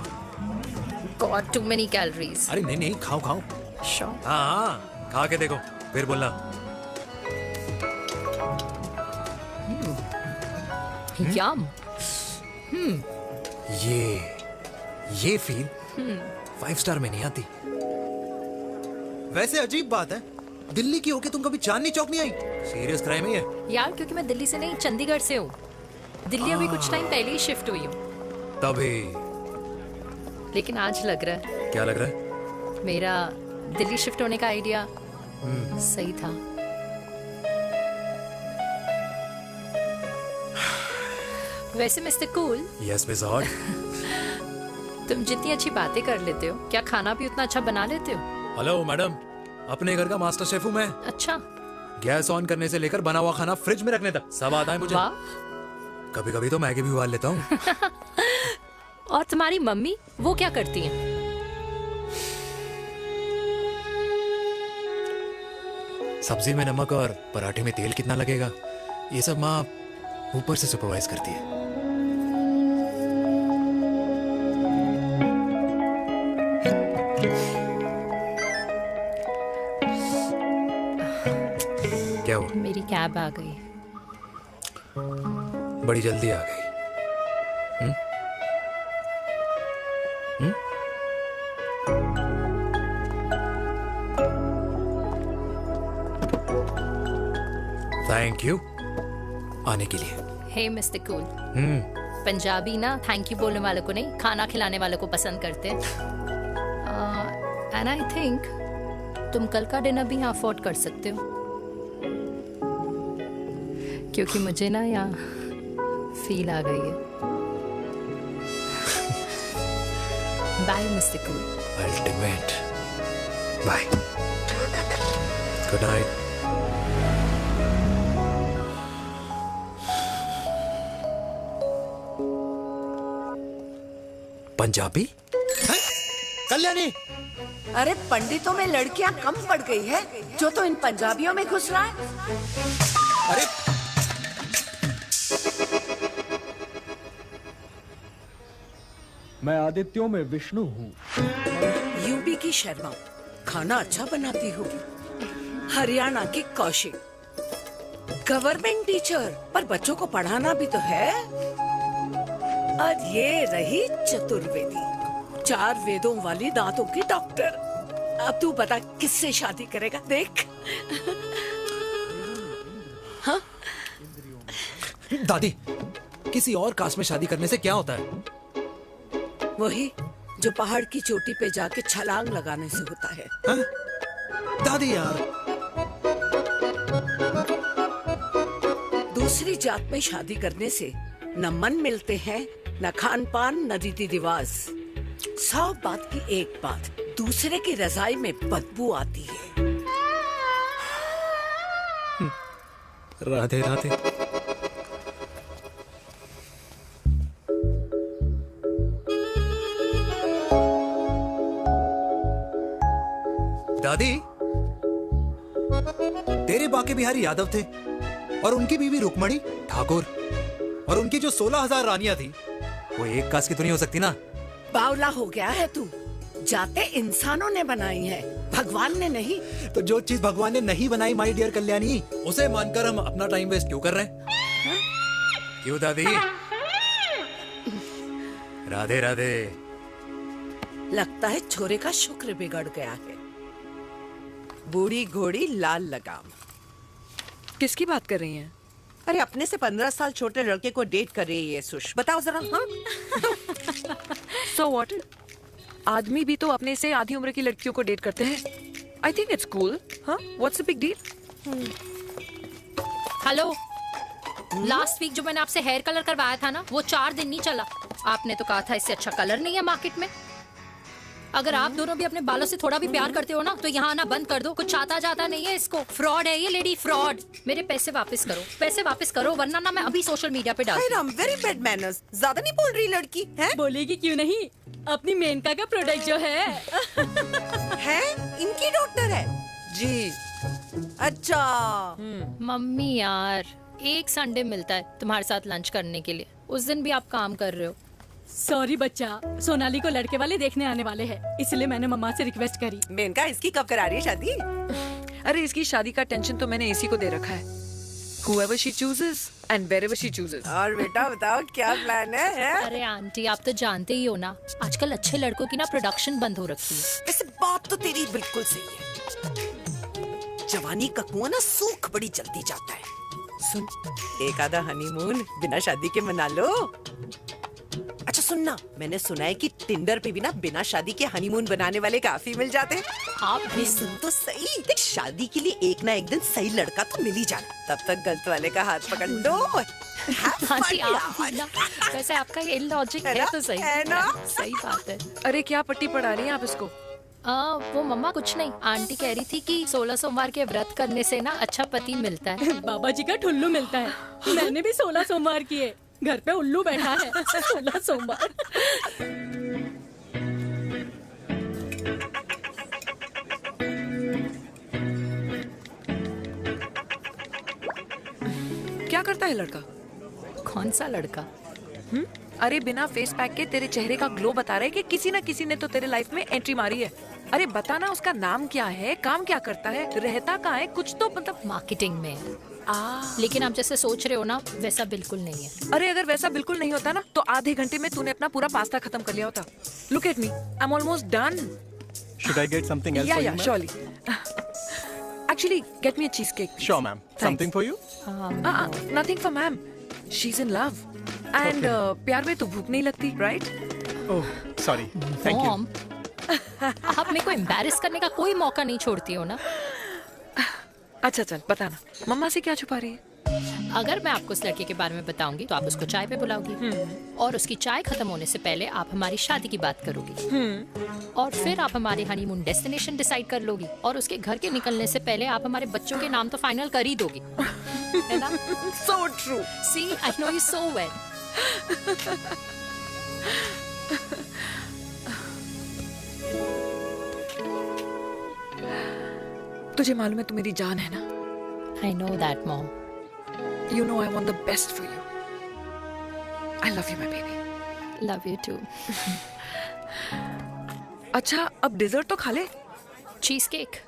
[SPEAKER 9] Got too many calories.
[SPEAKER 1] अरे नहीं नहीं, खाओ खाओ।
[SPEAKER 9] श्योर।
[SPEAKER 1] हाँ, खा के देखो फिर बोलना।
[SPEAKER 9] यम।
[SPEAKER 1] ये फील 5 स्टार में नहीं आती। वैसे अजीब बात है, दिल्ली की होके तुम कभी चांदनी चौक नहीं आई? सीरियस क्राइम ही है
[SPEAKER 9] यार, क्योंकि मैं दिल्ली से नहीं, चंडीगढ़ से हूँ। दिल्ली अभी कुछ टाइम पहले ही शिफ्ट हुई हूँ।
[SPEAKER 1] तभी।
[SPEAKER 9] लेकिन आज लग रहा है।
[SPEAKER 1] क्या लग रहा है?
[SPEAKER 9] मेरा दिल्ली शिफ्ट होने का आइडिया सही था। वैसे mister cool,
[SPEAKER 12] yes miss hot.
[SPEAKER 9] तुम जितनी अच्छी बातें कर लेते हो, क्या खाना भी उतना अच्छा बना लेते हो?
[SPEAKER 12] हेलो मैडम, अपने घर का मास्टर शेफ हूँ मैं।
[SPEAKER 9] अच्छा।
[SPEAKER 12] गैस ऑन करने से लेकर बना हुआ खाना फ्रिज में रखने तक सब आता है मुझे। कभी कभी तो मैगी भी उबाल लेता हूँ।
[SPEAKER 9] और तुम्हारी मम्मी, वो क्या करती हैं?
[SPEAKER 12] सब्जी में नमक और पराठे में तेल कितना लगेगा, ये सब माँ ऊपर से सुपरवाइज करती है। क्या हुआ?
[SPEAKER 9] मेरी कैब आ गई।
[SPEAKER 12] बड़ी जल्दी आ गई। थैंक यू आने के लिए।
[SPEAKER 9] हे मिस्टर कूल, पंजाबी ना थैंक यू बोलने वालों को नहीं, खाना खिलाने वालों को पसंद करते हैं। एंड आई थिंक तुम कल का डिनर भी यहाँ अफोर्ड कर सकते हो, क्योंकि मुझे ना यहाँ फील आ गई है। Bye mister cool.
[SPEAKER 12] Ultimate. Bye. Good night. Punjabi?
[SPEAKER 3] Kalyani, अरे पंडितों में लड़कियां कम पड़ गई है जो तो इन पंजाबियों में घुस रहा है।
[SPEAKER 1] अरे
[SPEAKER 17] मैं आदित्यों में विष्णु हूँ।
[SPEAKER 3] यूपी की शर्मा खाना अच्छा बनाती होगी, हरियाणा की कौशिक गवर्नमेंट टीचर, पर बच्चों को पढ़ाना भी तो है। और ये रही चतुर्वेदी, 4 वेदों वाली दांतों की डॉक्टर। अब तू बता किससे शादी करेगा? देख। हाँ?
[SPEAKER 1] दादी, किसी और कास्ट में शादी करने से क्या होता है?
[SPEAKER 3] वही जो पहाड़ की चोटी पे जाके छलांग लगाने से होता है।
[SPEAKER 1] हा? दादी यार,
[SPEAKER 3] दूसरी जात में शादी करने से न मन मिलते हैं, न खान पान, न रीति रिवाज। 100 बात की एक बात, दूसरे की रजाई में बदबू आती है।
[SPEAKER 1] राधे राधे। दादी, तेरे बाके बिहारी यादव थे और उनकी बीवी रुक्मणी ठाकुर, और उनकी जो 16,000 रानियां थी वो एक कास्ट की तो नहीं हो सकती ना।
[SPEAKER 3] बावला हो गया है तू। जाते इंसानों ने बनाई है, भगवान ने नहीं।
[SPEAKER 1] तो जो चीज भगवान ने नहीं बनाई माय डियर कल्याणी, उसे मानकर हम अपना टाइम वेस्ट क्यों कर रहे हैं? क्यों दादी? राधे राधे।
[SPEAKER 3] लगता है छोरे का शुक्र बिगड़ गया है। बूढ़ी घोड़ी लाल लगाम।
[SPEAKER 15] किसकी बात कर रही हैं?
[SPEAKER 18] अरे अपने से 15 साल छोटे लड़के को डेट कर रही है सुश, बताओ जरा। हाँ?
[SPEAKER 15] So what? आदमी भी तो अपने से आधी उम्र की लड़कियों को डेट करते हैं। I think it's cool. हाँ? What's the big deal?
[SPEAKER 9] Hello, last week जो मैंने आपसे हेयर कलर करवाया था ना, वो 4 दिन नहीं चला। आपने तो कहा था इससे अच्छा कलर नहीं है मार्केट में। अगर आप दोनों भी अपने बालों से थोड़ा भी प्यार करते हो ना, तो यहाँ आना बंद कर दो। कुछ आता जाता नहीं है इसको। फ्रॉड है ये लेडी, फ्रॉड। मेरे पैसे वापस करो, पैसे वापस करो, वरना ना मैं अभी सोशल मीडिया पे डाल दूँ।
[SPEAKER 18] Very bad manners. ज्यादा नहीं बोल रही लड़की है?
[SPEAKER 13] बोलेगी क्यों नहीं? अपनी मेनका का प्रोडक्ट जो है
[SPEAKER 18] है इनकी डॉक्टर है जी। अच्छा
[SPEAKER 9] मम्मी यार, एक संडे मिलता है तुम्हारे साथ लंच करने के लिए, उस दिन भी आप काम कर रहे हो।
[SPEAKER 13] सॉरी बच्चा, सोनाली को लड़के वाले देखने आने वाले हैं, इसलिए मैंने मम्मा से रिक्वेस्ट करी।
[SPEAKER 18] मेनका, इसकी कब करा रही है शादी?
[SPEAKER 15] अरे इसकी शादी का टेंशन तो मैंने इसी को दे रखा है। Whoever she chooses and wherever she chooses.
[SPEAKER 18] और बेटा बताओ क्या प्लान है?
[SPEAKER 9] अरे आंटी, आप तो जानते ही हो ना, आजकल अच्छे लड़कों की ना प्रोडक्शन बंद हो रखी है।
[SPEAKER 18] वैसे बात तो तेरी बिल्कुल सही है। जवानी का कुआं ना सूख बड़ी जल्दी जाता है। सुन, एक आधा हनीमून बिना शादी के मना लो। अच्छा सुनना, मैंने सुना है कि टिंडर पे भी ना बिना शादी के हनीमून बनाने वाले काफी मिल जाते हैं।
[SPEAKER 9] आप
[SPEAKER 18] भी सुन तो सही, देख शादी के लिए एक ना एक दिन सही लड़का तो मिल ही जाना, तब तक गलत वाले का हाथ पकड़ लो।
[SPEAKER 9] हाँ जी, आप भी ना, वैसे आपका ये लॉजिक है तो सही
[SPEAKER 18] है ना?
[SPEAKER 9] सही बात है।
[SPEAKER 15] अरे क्या पट्टी पढ़ा रही हैं आप इसको?
[SPEAKER 9] वो मम्मा कुछ नहीं, आंटी कह रही थी कि 16 सोमवार के व्रत करने से ना अच्छा पति मिलता है।
[SPEAKER 13] बाबा जी का ठुल्लू मिलता है। मैंने भी 16 सोमवार किए, घर पे उल्लू बैठा है। 16 सोमवार।
[SPEAKER 15] क्या करता है लड़का?
[SPEAKER 9] कौन सा लड़का?
[SPEAKER 15] अरे बिना फेस पैक के तेरे चेहरे का ग्लो बता रहा है कि किसी ना किसी ने तो तेरे लाइफ में एंट्री मारी है। अरे बताना उसका नाम क्या है, काम क्या करता है, रहता कहाँ है, कुछ तो मतलब।
[SPEAKER 9] मार्केटिंग में। लेकिन आप जैसे सोच रहे हो ना, वैसा बिल्कुल नहीं है।
[SPEAKER 15] अरे अगर वैसा बिल्कुल नहीं होता ना तो आधे घंटे में तूने अपना पूरा पास्ता खत्म कर लिया होता। Look at me, I am almost done.
[SPEAKER 7] Should I get something else for you, ma'am?
[SPEAKER 15] surely. Actually, get me a cheesecake.
[SPEAKER 7] Sure, ma'am. Something for you?
[SPEAKER 15] Nothing for ma'am. She's in love. And प्यार में तो भूख नहीं लगती, right?
[SPEAKER 7] Oh, sorry. Thank you.
[SPEAKER 9] Mom, आप मेरे को embarrass करने का कोई मौका नहीं छोड़ती हो ना।
[SPEAKER 15] अच्छा चल बताना, मम्मा से क्या छुपा रही है?
[SPEAKER 9] अगर मैं आपको उस लड़के के बारे में बताऊंगी तो आप उसको चाय पे बुलाओगी, और उसकी चाय खत्म होने से पहले आप हमारी शादी की बात करोगी, और फिर आप हमारे हनीमून डेस्टिनेशन डिसाइड कर लोगी, और उसके घर के निकलने से पहले आप हमारे बच्चों के नाम तो फाइनल कर ही दोगी, है ना?
[SPEAKER 15] So true.
[SPEAKER 9] See, I know you so well.
[SPEAKER 15] तुझे मालूम है तू मेरी जान है ना?
[SPEAKER 9] I know that, Mom.
[SPEAKER 15] You know I want the best for you. I love you, my baby.
[SPEAKER 9] Love you too.
[SPEAKER 15] अच्छा, अब डिजर्ट तो खा ले।
[SPEAKER 9] Cheese cake.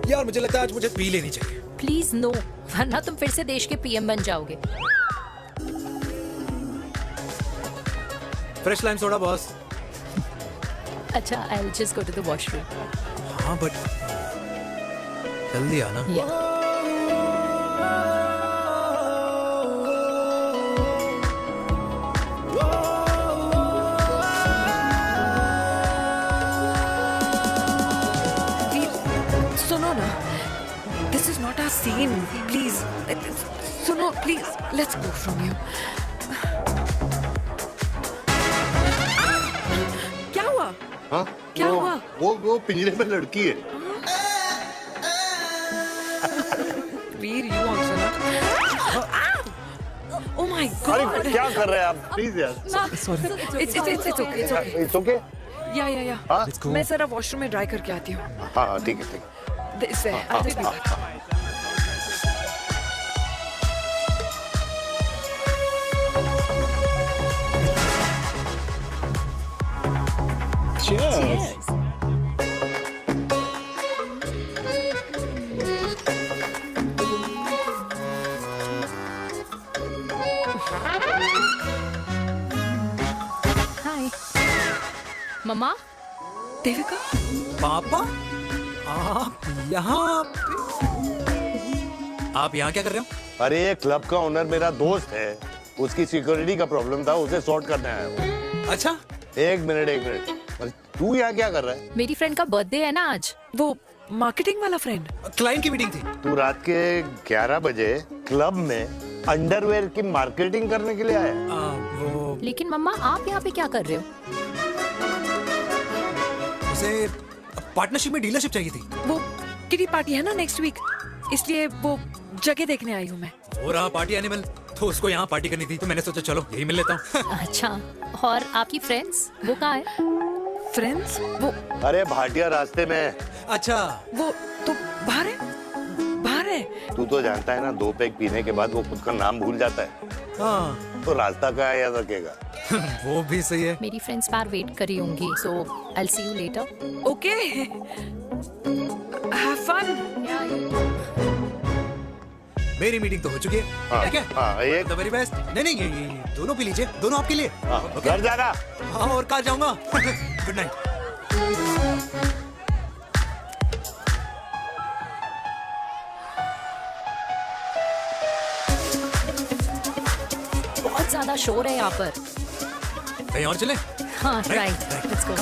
[SPEAKER 1] यार मुझे लगता है आज मुझे पी लेनी चाहिए।
[SPEAKER 9] प्लीज नो, वरना तुम फिर से देश के पीएम बन जाओगे।
[SPEAKER 1] Fresh lime soda boss.
[SPEAKER 9] अच्छा, I'll just go to the washroom.
[SPEAKER 1] हाँ बट जल्दी आना।
[SPEAKER 15] सुनो ना, this is not our scene. Please, सुनो please, let's go from here. क्या हुआ?
[SPEAKER 2] हाँ?
[SPEAKER 15] क्या हुआ?
[SPEAKER 2] वो पिंजरे में लड़की है।
[SPEAKER 15] वीर, you also ना? Oh my God!
[SPEAKER 2] अरे क्या कर रहे हैं आप? Please यार।
[SPEAKER 15] Sorry. It's okay.
[SPEAKER 2] It's okay?
[SPEAKER 15] या।
[SPEAKER 2] हाँ?
[SPEAKER 15] मैं जरा वॉशरूम में ड्राई करके आती हूँ।
[SPEAKER 2] हाँ ठीक है।
[SPEAKER 15] This way. I'll be back.
[SPEAKER 2] Cheers.
[SPEAKER 9] हाय मम्मा।
[SPEAKER 15] देविका।
[SPEAKER 1] पापा, आप यहाँ क्या कर रहे हो?
[SPEAKER 2] अरे ये क्लब का ओनर मेरा दोस्त है, उसकी सिक्योरिटी का प्रॉब्लम था, उसे सॉर्ट करने आया हूँ।
[SPEAKER 1] अच्छा,
[SPEAKER 2] एक मिनट। अरे तू यहाँ क्या कर रहा है?
[SPEAKER 9] मेरी फ्रेंड का बर्थडे है ना आज।
[SPEAKER 15] वो मार्केटिंग वाला फ्रेंड।
[SPEAKER 1] क्लाइंट की मीटिंग थी।
[SPEAKER 2] तू रात के 11 बजे क्लब में अंडरवेयर की मार्केटिंग करने के लिए आया?
[SPEAKER 9] लेकिन मम्मा, आप यहाँ पे क्या कर रहे हो?
[SPEAKER 1] उसे पार्टनरशिप में डीलरशिप चाहिए थी।
[SPEAKER 15] वो किटी पार्टी है ना नेक्स्ट वीक, इसलिए वो जगह देखने आई हूँ मैं।
[SPEAKER 1] वो रहा पार्टी एनिमल, तो उसको यहाँ पार्टी करनी थी, तो मैंने सोचा चलो यही मिल लेता हूँ।
[SPEAKER 9] अच्छा, और आपकी फ्रेंड्स वो कहाँ है?
[SPEAKER 15] फ्रेंड्स वो
[SPEAKER 2] अरे भाटिया रास्ते में।
[SPEAKER 1] अच्छा,
[SPEAKER 15] वो तो बाहर है।
[SPEAKER 2] तू तो जानता है ना, 2 पैक पीने के बाद वो खुद का नाम भूल जाता है।
[SPEAKER 1] हाँ।
[SPEAKER 2] तो रास्ता का याद रखेगा।
[SPEAKER 1] वो भी सही है।
[SPEAKER 9] मेरी फ्रेंड्स बाहर वेट कर रही होंगी, so I'll see you later.
[SPEAKER 15] Okay. Have fun.
[SPEAKER 1] मेरी मीटिंग तो हो चुकी है।
[SPEAKER 2] हाँ,
[SPEAKER 1] ठीक है?
[SPEAKER 2] हाँ, एक
[SPEAKER 1] द वेरी बेस्ट। नहीं नहीं ये दोनों पी लीजिए, दोनों आपके लिए।
[SPEAKER 2] घर जाना।
[SPEAKER 1] हाँ और कल जाऊंगा। Good night.
[SPEAKER 9] बहुत ज्यादा शोर है यहाँ पर।
[SPEAKER 1] कहीं और चले?
[SPEAKER 9] हाँ राइट, लेट्स गो।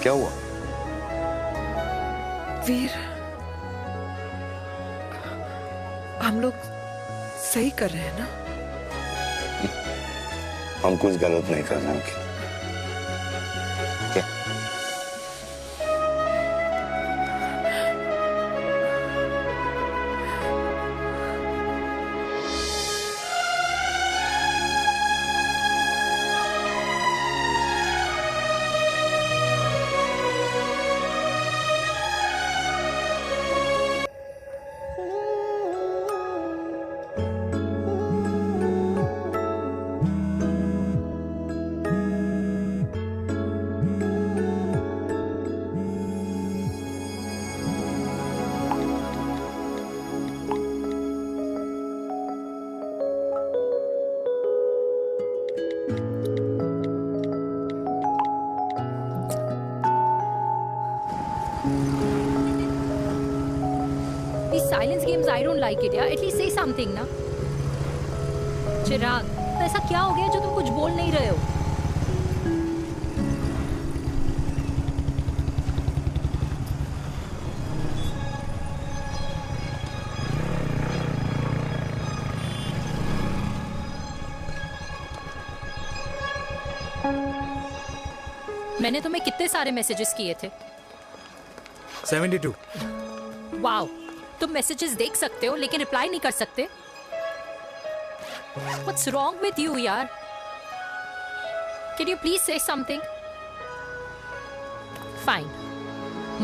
[SPEAKER 2] क्या हुआ?
[SPEAKER 15] वीर, हम लोग सही कर रहे हैं ना?
[SPEAKER 2] हम कुछ गलत नहीं कर रहे हैं। क्या?
[SPEAKER 9] These silence games, I don't like it, yeah. At least say something, ना? चिराग, तो ऐसा क्या हो गया जो तुम कुछ बोल नहीं रहे हो? मैंने तुम्हें कितने सारे मैसेजेस किए थे?
[SPEAKER 1] 72।
[SPEAKER 9] वाओ, तुम मैसेजेस देख सकते हो लेकिन रिप्लाई नहीं कर सकते? What's wrong with you, यार? Can you please say something? Fine,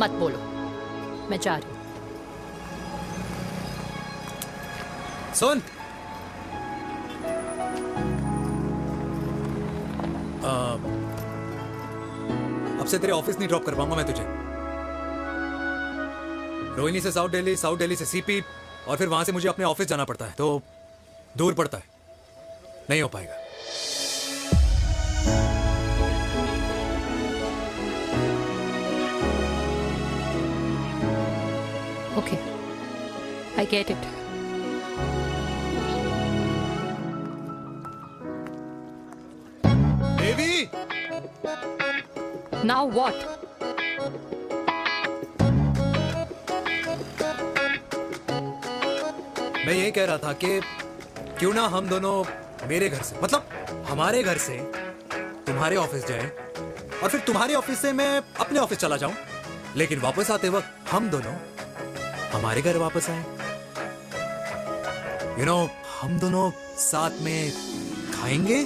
[SPEAKER 9] मत बोलो, मैं जा रही हूँ।
[SPEAKER 1] सुन, अब से तेरे ऑफिस नहीं ड्रॉप कर पाऊंगा मैं तुझे। रोहिणी से साउथ दिल्ली से सीपी, और फिर वहां से मुझे अपने ऑफिस जाना पड़ता है, तो दूर पड़ता है, नहीं हो पाएगा।
[SPEAKER 9] Okay, I get it.
[SPEAKER 1] Devi!
[SPEAKER 9] Now what?
[SPEAKER 1] मैं ये कह रहा था कि क्यों ना हम दोनों मेरे घर से, मतलब हमारे घर से तुम्हारे ऑफिस जाएं, और फिर तुम्हारे ऑफिस से मैं अपने ऑफिस चला जाऊं, लेकिन वापस आते वक्त हम दोनों हमारे घर वापस आए। यू नो, हम दोनों साथ में खाएंगे,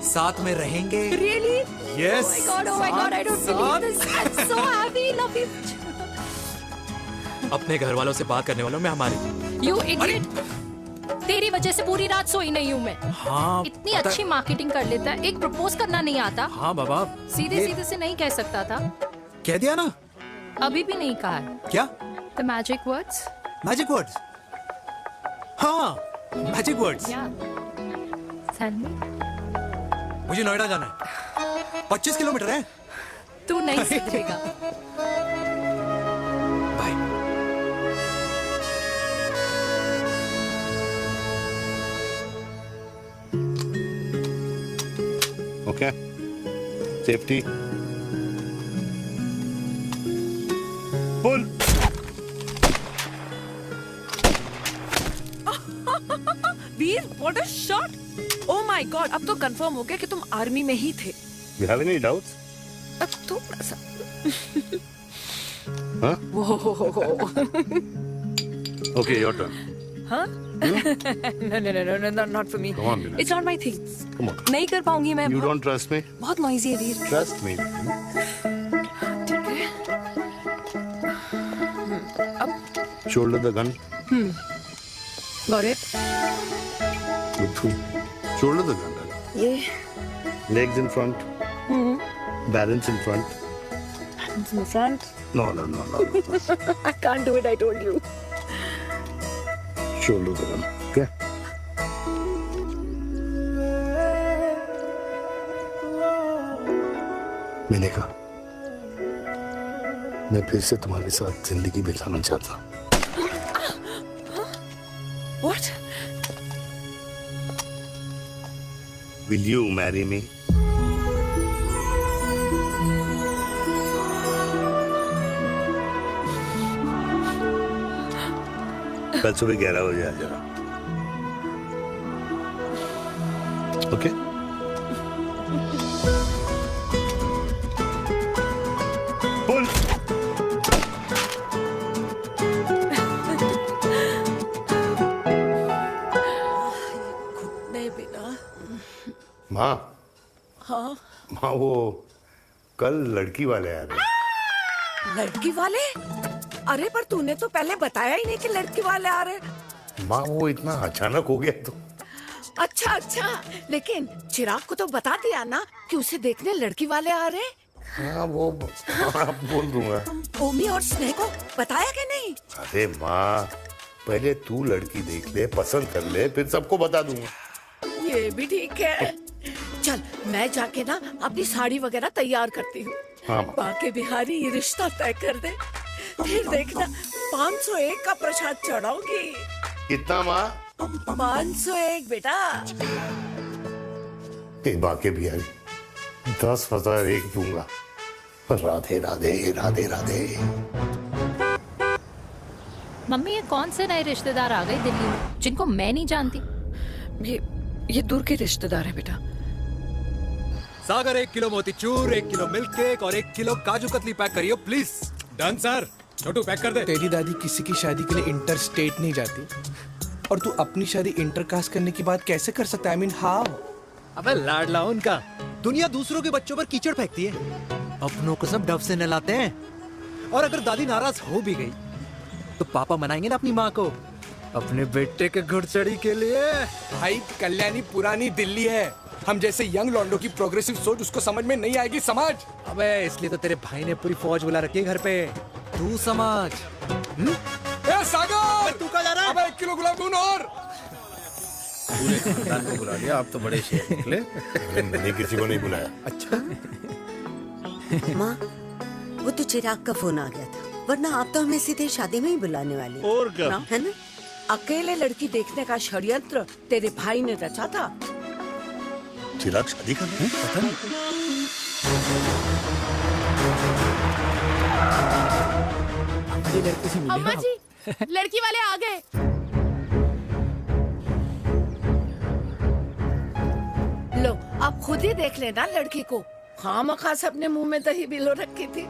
[SPEAKER 1] साथ में रहेंगे।
[SPEAKER 9] Really?
[SPEAKER 1] Yes.
[SPEAKER 9] Oh my God, I don't believe this. I'm so happy, love you.
[SPEAKER 12] अपने घर वालों से बात करने वालों में हमारी।
[SPEAKER 9] You idiot. तेरी वजह से पूरी रात सोई नहीं हूँ मैं।
[SPEAKER 1] हाँ,
[SPEAKER 9] इतनी अच्छी मार्केटिंग कर लेता है, एक प्रपोज करना नहीं आता।
[SPEAKER 1] हाँ बाबा,
[SPEAKER 9] सीधे सीधे से नहीं कह सकता था।
[SPEAKER 1] कह दिया ना।
[SPEAKER 9] अभी भी नहीं कहा है।
[SPEAKER 1] क्या?
[SPEAKER 9] The magic words.
[SPEAKER 1] Magic words? हाँ, magic words.
[SPEAKER 9] Yeah. Tell me.
[SPEAKER 1] मुझे नोएडा जाना है, 25 किलोमीटर है।
[SPEAKER 9] तू नहीं सुधरेगा।
[SPEAKER 1] Bye.
[SPEAKER 2] Okay, safety pull.
[SPEAKER 15] Veer, what a shot! Oh my God, अब तो कंफर्म हो गया कि तुम आर्मी में ही थे।
[SPEAKER 2] You have any doubts?
[SPEAKER 15] अब थोड़ा सा।
[SPEAKER 2] Huh?
[SPEAKER 15] Whoa.
[SPEAKER 2] Okay, your turn.
[SPEAKER 15] Huh? No, not for me.
[SPEAKER 2] Come on, Vinay.
[SPEAKER 15] It's not my thing.
[SPEAKER 2] Come on.
[SPEAKER 15] नहीं कर पाऊंगी मैं।
[SPEAKER 2] You don't trust me?
[SPEAKER 15] बहुत नॉइजी है वीर।
[SPEAKER 2] Trust me.
[SPEAKER 15] ठीक है। अब
[SPEAKER 2] Shoulder the gun.
[SPEAKER 15] Got it.
[SPEAKER 2] Good shoulder तो ध्यान रख,
[SPEAKER 3] ये
[SPEAKER 2] legs in front, balance in front.
[SPEAKER 3] in front.
[SPEAKER 2] No.
[SPEAKER 3] I can't do it, I told you.
[SPEAKER 2] Shoulder तो ध्यान, okay? मैंने कहा मैं फिर से तुम्हारे साथ जिंदगी बिताना चाहता हूँ.
[SPEAKER 3] What?
[SPEAKER 2] Will you marry me? कल सुबह 11 बजे आ जाना. ओके? बोल.
[SPEAKER 3] नहीं बेटा.
[SPEAKER 2] माँ,
[SPEAKER 3] हाँ.
[SPEAKER 2] माँ वो कल लड़की वाले आ रहे.
[SPEAKER 3] लड़की वाले? अरे पर तूने तो पहले बताया ही नहीं कि लड़की वाले आ रहे.
[SPEAKER 2] माँ वो इतना अचानक हो गया तो.
[SPEAKER 3] अच्छा, लेकिन चिराग को तो बता दिया ना कि उसे देखने लड़की वाले आ रहे.
[SPEAKER 2] हाँ वो बोल दूंगा.
[SPEAKER 3] ओमी और स्नेह को बताया कि नहीं?
[SPEAKER 2] अरे माँ, पहले तू लड़की देख ले, पसंद कर ले, फिर सबको बता दूंगा.
[SPEAKER 3] ये भी ठीक है. चल मैं जाके ना अपनी साड़ी वगैरह तैयार करती हूँ.
[SPEAKER 2] हाँ,
[SPEAKER 3] बाके बिहारी ये रिश्ता तय कर दे, फिर देखना 501 का प्रसाद चढ़ाऊंगी.
[SPEAKER 2] कितना माँ?
[SPEAKER 3] 501 बेटा.
[SPEAKER 2] बाके बिहारी 10,001 दूंगा. राधे राधे राधे राधे.
[SPEAKER 9] मम्मी ये कौन से नए रिश्तेदार आ गए दिल्ली में जिनको मैं नहीं जानती?
[SPEAKER 15] ये दूर के रिश्तेदार है बेटा.
[SPEAKER 1] Sagar 1 kilo motichoor, 1 kilo milk cake और 1 किलो काजू कतली पैक करियो please.
[SPEAKER 5] Done sir. Chhotu pack कर दे. तेरी दादी किसी की शादी के लिए इंटर स्टेट नहीं जाती, और तू अपनी शादी इंटर कास्ट करने की बात कैसे कर सकता है? I mean, how?
[SPEAKER 1] अबे लाडला उनका. दुनिया दूसरों के बच्चों पर कीचड़ फेंकती है, अपनों को सब डब से नहलाते हैं. और अगर दादी नाराज हो भी गई तो पापा मनाएंगे ना अपनी माँ को अपने बेटे के घुड़चड़ी के लिए.
[SPEAKER 5] भाई कल्याणी पुरानी दिल्ली है. हम जैसे यंग लॉन्डो की प्रोग्रेसिव सोच उसको समझ में नहीं आएगी. समझ.
[SPEAKER 1] अबे इसलिए तो तेरे भाई ने पूरी फौज बुला रखी है घर पे. तू समझ.
[SPEAKER 5] ए सागर, तू कहाँ जा रहा है? अबे 1 किलो गुलाब जामुन और.
[SPEAKER 8] पूरे खानदान को बुला लिया. आप तो बड़े शेर निकले.
[SPEAKER 2] मैंने किसी को नहीं बुलाया.
[SPEAKER 8] अच्छा.
[SPEAKER 10] माँ, वो तो चिराग का फोन आ गया था, वरना आप तो हमें सीधे शादी में ही बुलाने वाली.
[SPEAKER 2] और क्या?
[SPEAKER 10] है ना?
[SPEAKER 3] अकेले लड़की देखने का षड्यंत्र तेरे भाई ने रचा था.
[SPEAKER 2] चिराग शादी कर रहे हैं? पता नहीं.
[SPEAKER 14] अम्मा जी, लड़की वाले आ गए.
[SPEAKER 3] लो आप खुद ही देख लेना लड़की को. खामखा से अपने मुंह में दही बिलो रखी थी.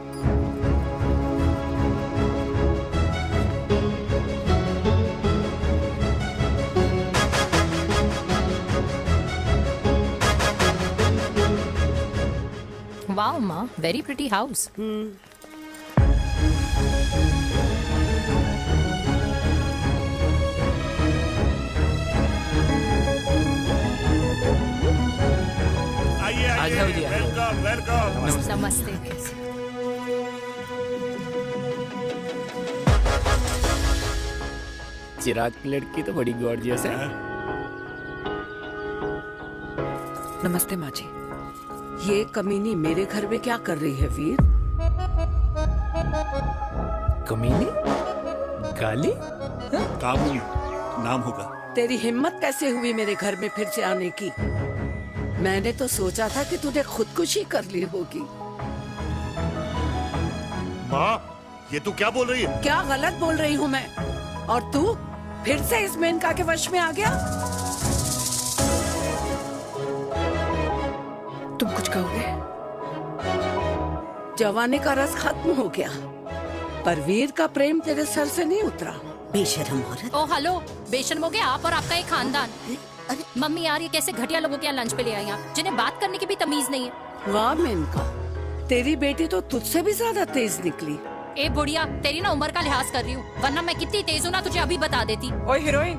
[SPEAKER 9] वाओ माँ, वेरी प्रिटी हाउस.
[SPEAKER 2] आइए वेलकम वेलकम.
[SPEAKER 9] नमस्ते.
[SPEAKER 17] चिराग की लड़की तो बड़ी गॉर्जियस है.
[SPEAKER 15] नमस्ते माँ जी.
[SPEAKER 3] ये कमीनी मेरे घर में क्या कर रही है वीर?
[SPEAKER 17] कमीनी? गाली?
[SPEAKER 19] काबू नाम होगा.
[SPEAKER 3] तेरी हिम्मत कैसे हुई मेरे घर में फिर से आने की? मैंने तो सोचा था कि तूने खुदकुशी कर ली होगी.
[SPEAKER 2] माँ, ये तू क्या बोल रही है?
[SPEAKER 3] क्या गलत बोल रही हूँ मैं? और तू फिर से इस मेनका के वश में आ गया?
[SPEAKER 15] तुम कुछ कहोगे?
[SPEAKER 3] जवानी का रस खत्म हो गया, पर वीर का प्रेम तेरे सर से नहीं उतरा.
[SPEAKER 10] बेशर्म औरत.
[SPEAKER 9] ओ हेलो, बेशर्म हो गए आप और आपका एक खानदान. मम्मी यार ये कैसे घटिया लोगों के यहाँ लंच पे ले आई आप, जिन्हें बात करने की भी तमीज नहीं है.
[SPEAKER 3] वाह मेनका, तेरी बेटी तो तुझसे भी ज्यादा तेज निकली.
[SPEAKER 9] ए बुढ़िया, तेरी ना उम्र का लिहाज कर रही हूँ, वरना मैं कितनी तेज हूँ ना तुझे अभी बता देती.
[SPEAKER 15] ओए हीरोइन,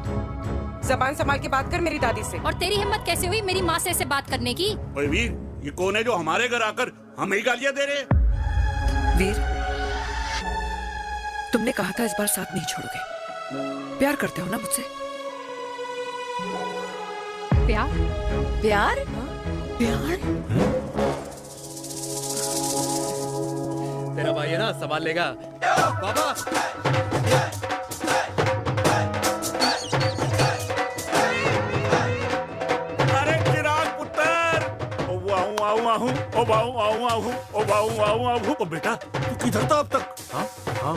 [SPEAKER 15] जबान संभाल के बात कर मेरी दादी से।
[SPEAKER 9] और तेरी हिम्मत कैसे हुई मेरी माँ से ऐसे बात करने की?
[SPEAKER 19] ओए वीर, ये कौन है जो हमारे घर आकर हमें ही गालियां दे रहे हैं?
[SPEAKER 15] वीर, तुमने कहा था इस बार साथ नहीं छोड़ोगे। प्यार करते हो ना मुझसे?
[SPEAKER 9] प्यार?
[SPEAKER 3] प्यार? प्यार?
[SPEAKER 17] तेरा भाई है ना, संभाल लेगा। पापा
[SPEAKER 19] अरे चिराग पुत्र, ओ वाहू वाहू वाहू, ओ वाहू वाहू वाहू, ओ वाहू वाहू वाहू। ओ बेटा, तू किधर था अब तक?
[SPEAKER 5] हाँ हाँ,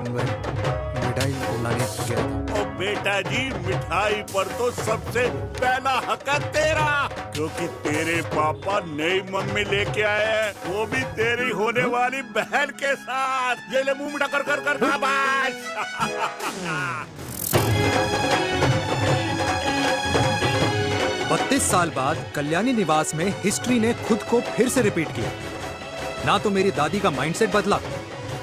[SPEAKER 5] मिठाई लाने गया था।
[SPEAKER 19] ओ बेटा जी, मिठाई पर तो सबसे पहला हक है तेरा, क्योंकि तेरे पापा नई मम्मी लेके आए हैं, वो भी तेरी होने वाली बहन के साथ। ये ले मुंह मीठा कर कर कर शाबाश।
[SPEAKER 1] 32 साल बाद कल्याणी निवास में हिस्ट्री ने खुद को फिर से रिपीट किया। ना तो मेरी दादी का माइंडसेट बदला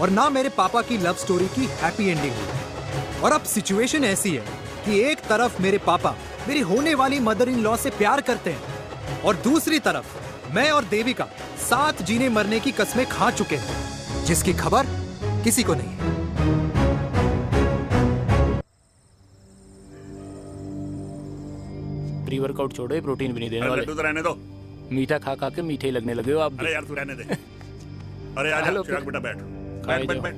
[SPEAKER 1] और ना मेरे पापा की लव स्टोरी की हैप्पी एंडिंग हुई। और अब सिचुएशन ऐसी है कि एक तरफ मेरे पापा मेरी होने वाली मदर इन लॉ से प्यार करते हैं और दूसरी तरफ मैं और देविका साथ जीने मरने की कस्में खा चुके हैं, जिसकी खबर किसी को नहीं है।
[SPEAKER 17] प्री वर्कआउट छोड़ो, प्रोटीन भी नहीं देने वाले।
[SPEAKER 19] तो रहने दो,
[SPEAKER 17] मीठा खा खा के मीठे ही लगने लगे हो आप।
[SPEAKER 19] अरे यार तू रहने दे। अरे आजा चिराग बेटा, बैठ बैठ बैठ बैठ।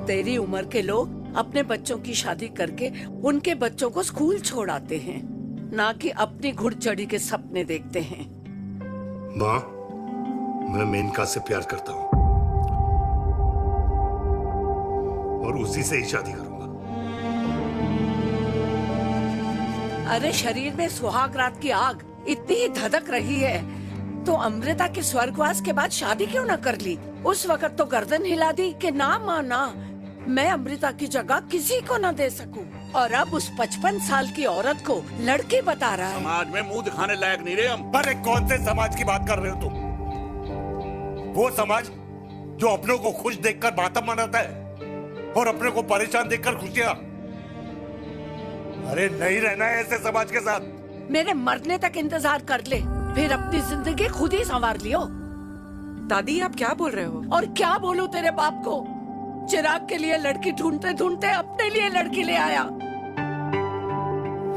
[SPEAKER 3] तेरी उम्र के लोग अपने बच्चों की शादी करके उनके बच्चों को स्कूल छोड़ाते हैं, ना कि अपनी घुड़चढ़ी के सपने देखते हैं।
[SPEAKER 2] माँ, मैं मेनका से प्यार करता हूँ और उसी से ही शादी करूंगा।
[SPEAKER 3] अरे शरीर में सुहागरात की आग इतनी ही धधक रही है तो अमृता के स्वर्गवास के बाद शादी क्यों न कर ली? उस वक्त तो गर्दन हिला दी कि ना माना, मैं अमृता की जगह किसी को न दे सकूं। और अब उस 55 साल की औरत को लड़की बता रहा है।
[SPEAKER 19] समाज में मुंह दिखाने लायक नहीं रहे हम।
[SPEAKER 6] अरे कौन से समाज की बात कर रहे हो तुम? वो समाज जो अपनों को खुश देखकर मातम मनाता है और अपने को परेशान देखकर खुशियां। अरे नहीं रहना है ऐसे समाज के साथ।
[SPEAKER 3] मेरे मरने तक इंतजार कर ले, फिर अपनी जिंदगी खुद ही संवार लियो।
[SPEAKER 15] दादी आप क्या बोल रहे हो?
[SPEAKER 3] और क्या बोलूं तेरे बाप को? चिराग के लिए लड़की ढूंढते ढूंढते अपने लिए लड़की ले आया।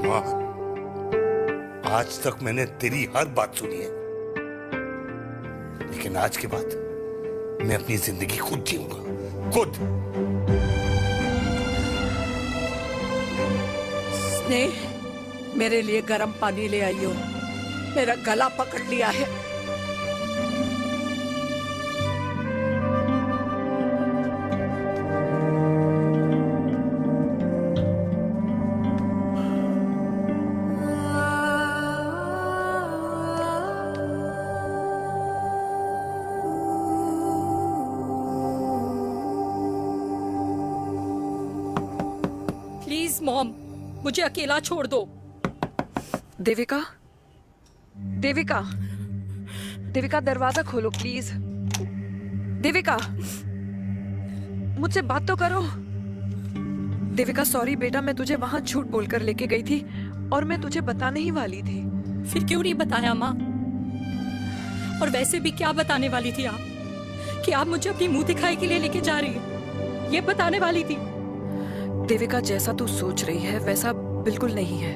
[SPEAKER 2] माँ, आज तक मैंने तेरी हर बात सुनी है, लेकिन आज के बाद मैं अपनी जिंदगी खुद जीऊंगा, खुद।
[SPEAKER 3] स्नेह, मेरे लिए गर्म पानी ले आइयो, मेरा गला पकड़ लिया है।
[SPEAKER 9] प्लीज मॉम, मुझे अकेला छोड़ दो।
[SPEAKER 15] देविका, देविका, देविका दरवाजा खोलो प्लीज। देविका, मुझसे बात तो करो। देविका सॉरी बेटा, मैं तुझे वहां झूठ बोलकर लेके गई थी और मैं तुझे बताने ही वाली थी।
[SPEAKER 9] फिर क्यों नहीं बताया माँ? और वैसे भी क्या बताने वाली थी आप? कि आप मुझे अपनी मुंह दिखाई के लिए लेके जा रही है, ये बताने वाली थी।
[SPEAKER 15] देविका जैसा तू सोच रही है वैसा बिल्कुल नहीं है।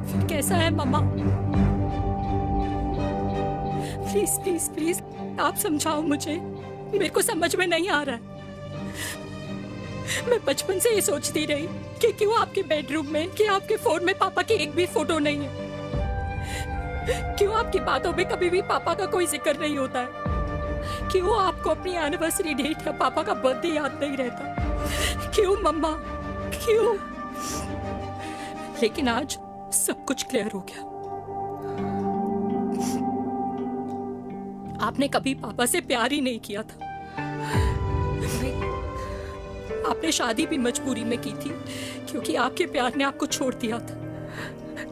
[SPEAKER 9] फिर कैसा है मम्मा? प्लीज प्लीज प्लीज आप समझाओ मुझे, मेरे को समझ में नहीं आ रहा है। मैं बचपन से ये सोचती रही कि क्यों आपके बेडरूम में, कि आपके फोन में पापा की एक भी फोटो नहीं है, क्यों आपकी बातों में कभी भी पापा का कोई जिक्र नहीं होता है, क्यों आपको अपनी एनिवर्सरी डेट या पापा का बर्थडे याद नहीं रहता, क्यों मम्मा, क्यों? लेकिन आज सब कुछ क्लियर हो गया। आपने कभी पापा से प्यार ही नहीं किया था। आपने शादी भी मजबूरी में की थी क्योंकि आपके प्यार ने आपको छोड़ दिया था।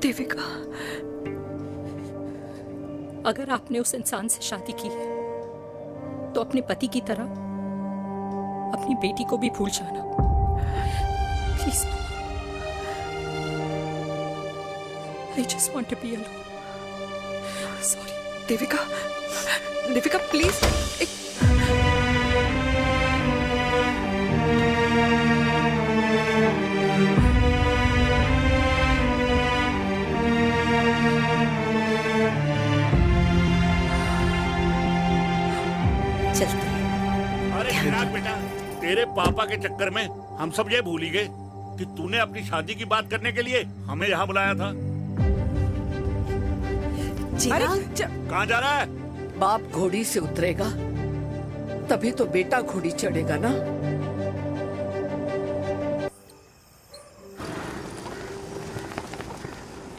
[SPEAKER 9] देविका, अगर आपने उस इंसान से शादी की है तो अपने पति की तरह अपनी बेटी को भी भूल जाना please. I just want to be alone.
[SPEAKER 15] Sorry Devika, Devika please.
[SPEAKER 19] अरे चिराग बेटा, तेरे पापा के चक्कर में हम सब ये भूल ही गए कि तूने अपनी शादी की बात करने के लिए हमें यहाँ बुलाया था। कहाँ जा रहा है?
[SPEAKER 3] बाप घोड़ी से उतरेगा तभी तो बेटा घोड़ी चढ़ेगा ना।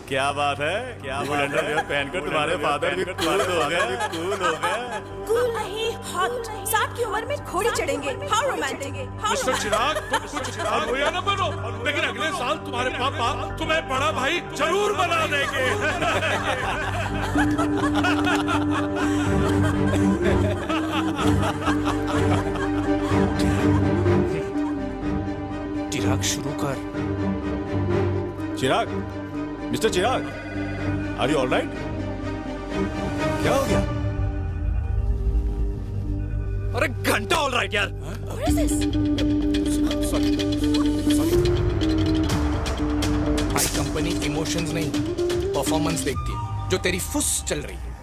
[SPEAKER 11] क्या बात है, क्या बात है, पहनकर तुम्हारे फादर भी कूल हो गए, कूल हो गए।
[SPEAKER 13] कूल नहीं, हॉट। 60 की उम्र में घोड़ी चढ़ेंगे, हाउ रोमांटिक।
[SPEAKER 20] मिस्टर चिराग, तुम कुछ रोया न बनो, लेकिन अगले साल तुम्हारे पापा तुम्हें बड़ा भाई जरूर बना देंगे।
[SPEAKER 5] चिराग शुरू कर।
[SPEAKER 11] Chirag, mister Chirag, are you alright? क्या हो गया?
[SPEAKER 5] अरे घंटा ऑलराइट यार। भाई कंपनी इमोशंस नहीं परफॉर्मेंस देखती है, जो तेरी फुस चल रही है।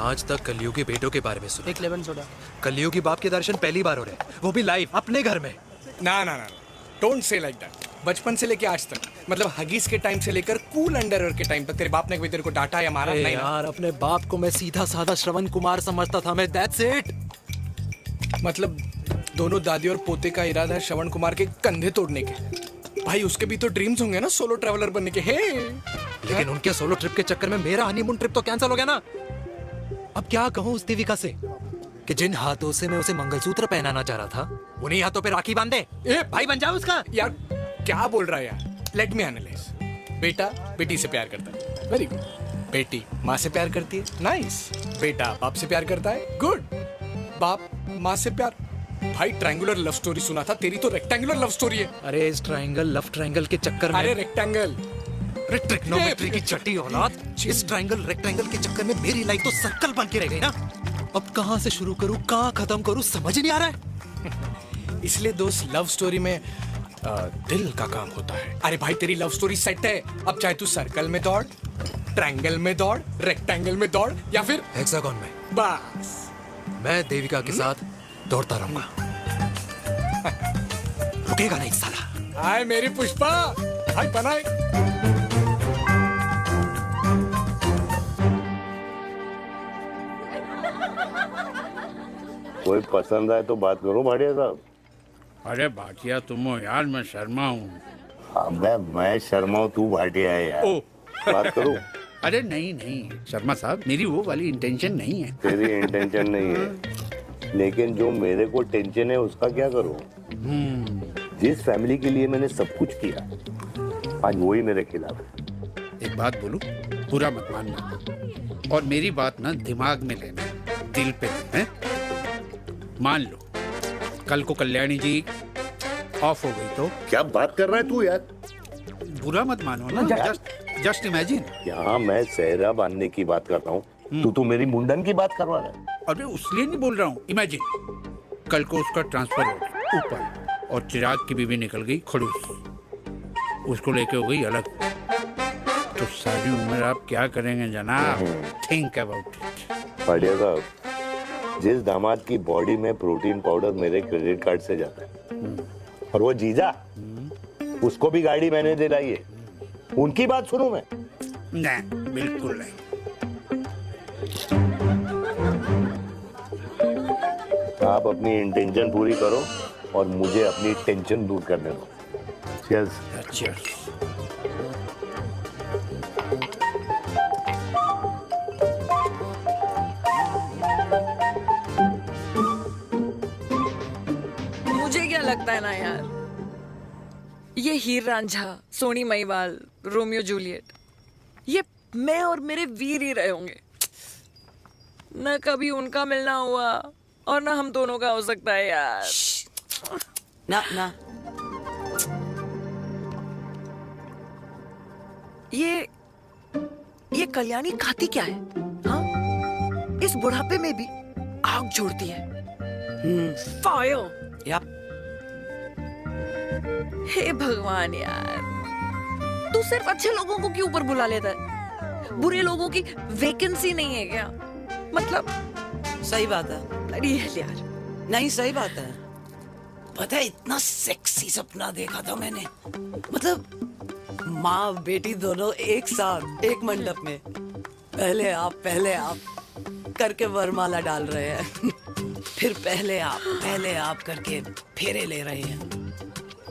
[SPEAKER 12] आज तक कलयुगी बेटों के बारे में सुना।
[SPEAKER 1] एक लेमन सोडा।
[SPEAKER 12] कलयुगी बाप के दर्शन पहली बार हो रहे हैं, वो भी लाइव अपने घर में।
[SPEAKER 5] ना ना ना, डोंट से लाइक दैट। बचपन से लेके आज तक, मतलब हगीज के टाइम से लेकर कूल अंडरवेयर के टाइम तक तेरे बाप ने कभी तेरे को डांटा या मारा? नहीं
[SPEAKER 12] यार, अपने बाप को मैं सीधा साधा श्रवण कुमार समझता था मैं, दैट्स इट।
[SPEAKER 5] मतलब दोनों दादी और पोते का इरादा है श्रवण कुमार के कंधे तोड़ने के। भाई उसके भी तो ड्रीम्स होंगे ना सोलो ट्रैवलर बनने के। हे
[SPEAKER 12] लेकिन उनके सोलो ट्रिप के चक्कर में मेरा हनीमून ट्रिप तो कैंसिल हो गया ना। अब क्या कहूँ उस देविका से कि जिन हाथों से मैं उसे मंगलसूत्र पहनाना चाह रहा था, उन्हीं हाथों पे राखी बांध दे। भाई बन जाओ उसका।
[SPEAKER 5] यार क्या बोल रहा है यार? Let me analyse. बेटा बेटी से प्यार करता है, वेरी गुड। बेटी माँ से प्यार करती है, नाइस। बेटा बाप से प्यार करता है, गुड। बाप माँ से प्यार। भाई ट्रायंगुलर लव स्टोरी सुना था, तेरी तो रेक्टेंगुलर लव स्टोरी है।
[SPEAKER 12] अरे इस ट्रायंगल लव ट्रायंगल के चक्कर में,
[SPEAKER 5] अरे रेक्टेंगल,
[SPEAKER 12] ट्रिग्नोमेट्री की छठी औलाद, इस ट्रायंगल रेक्टेंगल के चक्कर में मेरी लाइफ तो सर्कल बन के रह गई ना। अब कहाँ से शुरू करूँ, कहाँ खत्म करूँ, समझ ही नहीं आ रहा है।
[SPEAKER 5] इसलिए दोस्त लव स्टोरी में दिल का काम होता है। अरे भाई तेरी लव स्टोरी सेट है, अब चाहे तू सर्कल में दौड़, ट्रायंगल में दौड़, रेक्टेंगल में दौड़ या फिर
[SPEAKER 12] हेक्सागन में,
[SPEAKER 5] बस
[SPEAKER 12] मैं देविका के साथ दौड़ता रहूंगा। रुकेगा नहीं साला।
[SPEAKER 5] हाय मेरी पुष्पा, भाई बनाए।
[SPEAKER 2] कोई पसंद आए तो बात करो भाटिया साहब।
[SPEAKER 4] अरे भाटिया तुम हो यार, मैं शर्मा हूँ।
[SPEAKER 2] अबे मैं शर्मा हूँ, तू भाटिया है यार। बात करो।
[SPEAKER 4] अरे नहीं नहीं शर्मा साहब, मेरी वो वाली इंटेंशन नहीं है।
[SPEAKER 2] तेरी इंटेंशन नहीं है, लेकिन जो मेरे को टेंशन है उसका क्या करूँ? जिस फैमिली के लिए मैंने सब कुछ किया, आज वही मेरे खिलाफ है।
[SPEAKER 4] एक बात बोलूं, बुरा मत मानना, और मेरी बात ना दिमाग में लेना, दिल पे है। मान लो कल को कल्याणी जी ऑफ हो गई तो?
[SPEAKER 2] क्या बात कर रहा है तू यार?
[SPEAKER 4] बुरा मत मानो ना, जस्ट इमेजिन।
[SPEAKER 2] यहाँ मैं सेहरा बांधने की बात कर रहा हूँ, तू मेरी मुंडन की बात करवा रहा है।
[SPEAKER 4] अरे उसलिए नहीं बोल रहा हूँ, इमेजिन कल को उसका ट्रांसफर हो गया ऊपर और चिराग की बीवी निकल गई खड़ूस, उसको लेके हो गई अलग, तो सारी उम्र आप क्या करेंगे जनाब? Think about it.
[SPEAKER 2] बढ़िया साहब, जिस दामाद की बॉडी में प्रोटीन पाउडर मेरे क्रेडिट कार्ड से जाता है, और वो जीजा, उसको भी गाड़ी मैंने दिलाई है, उनकी बात सुनूं मैं?
[SPEAKER 4] नहीं, बिल्कुल नहीं।
[SPEAKER 2] आप अपनी इंटेंशन पूरी करो और मुझे अपनी टेंशन दूर करने दो। चीयर्स।
[SPEAKER 4] चीयर्स।
[SPEAKER 15] मुझे क्या लगता है ना यार, ये हीर रांझा, सोनी महिवाल, रोमियो जूलियट, ये मैं और मेरे वीर ही रहे होंगे। न कभी उनका मिलना हुआ और ना हम दोनों का हो सकता है यार।
[SPEAKER 16] ना ना
[SPEAKER 15] ये कल्याणी खाती क्या है? हाँ, इस बुढ़ापे में भी आग जोड़ती है। फायर।
[SPEAKER 16] यप।
[SPEAKER 15] हे भगवान यार, तू सिर्फ अच्छे लोगों को क्यों ऊपर बुला लेता है? बुरे लोगों की वैकेंसी नहीं है क्या? मतलब
[SPEAKER 16] सही बात है।
[SPEAKER 15] अरे यार,
[SPEAKER 16] नहीं सही बात है। पता है इतना सेक्सी सपना देखा था मैंने, मतलब माँ बेटी दोनों एक साथ एक मंडप में पहले आप करके वरमाला डाल रहे हैं फिर पहले आप करके फेरे ले रहे हैं,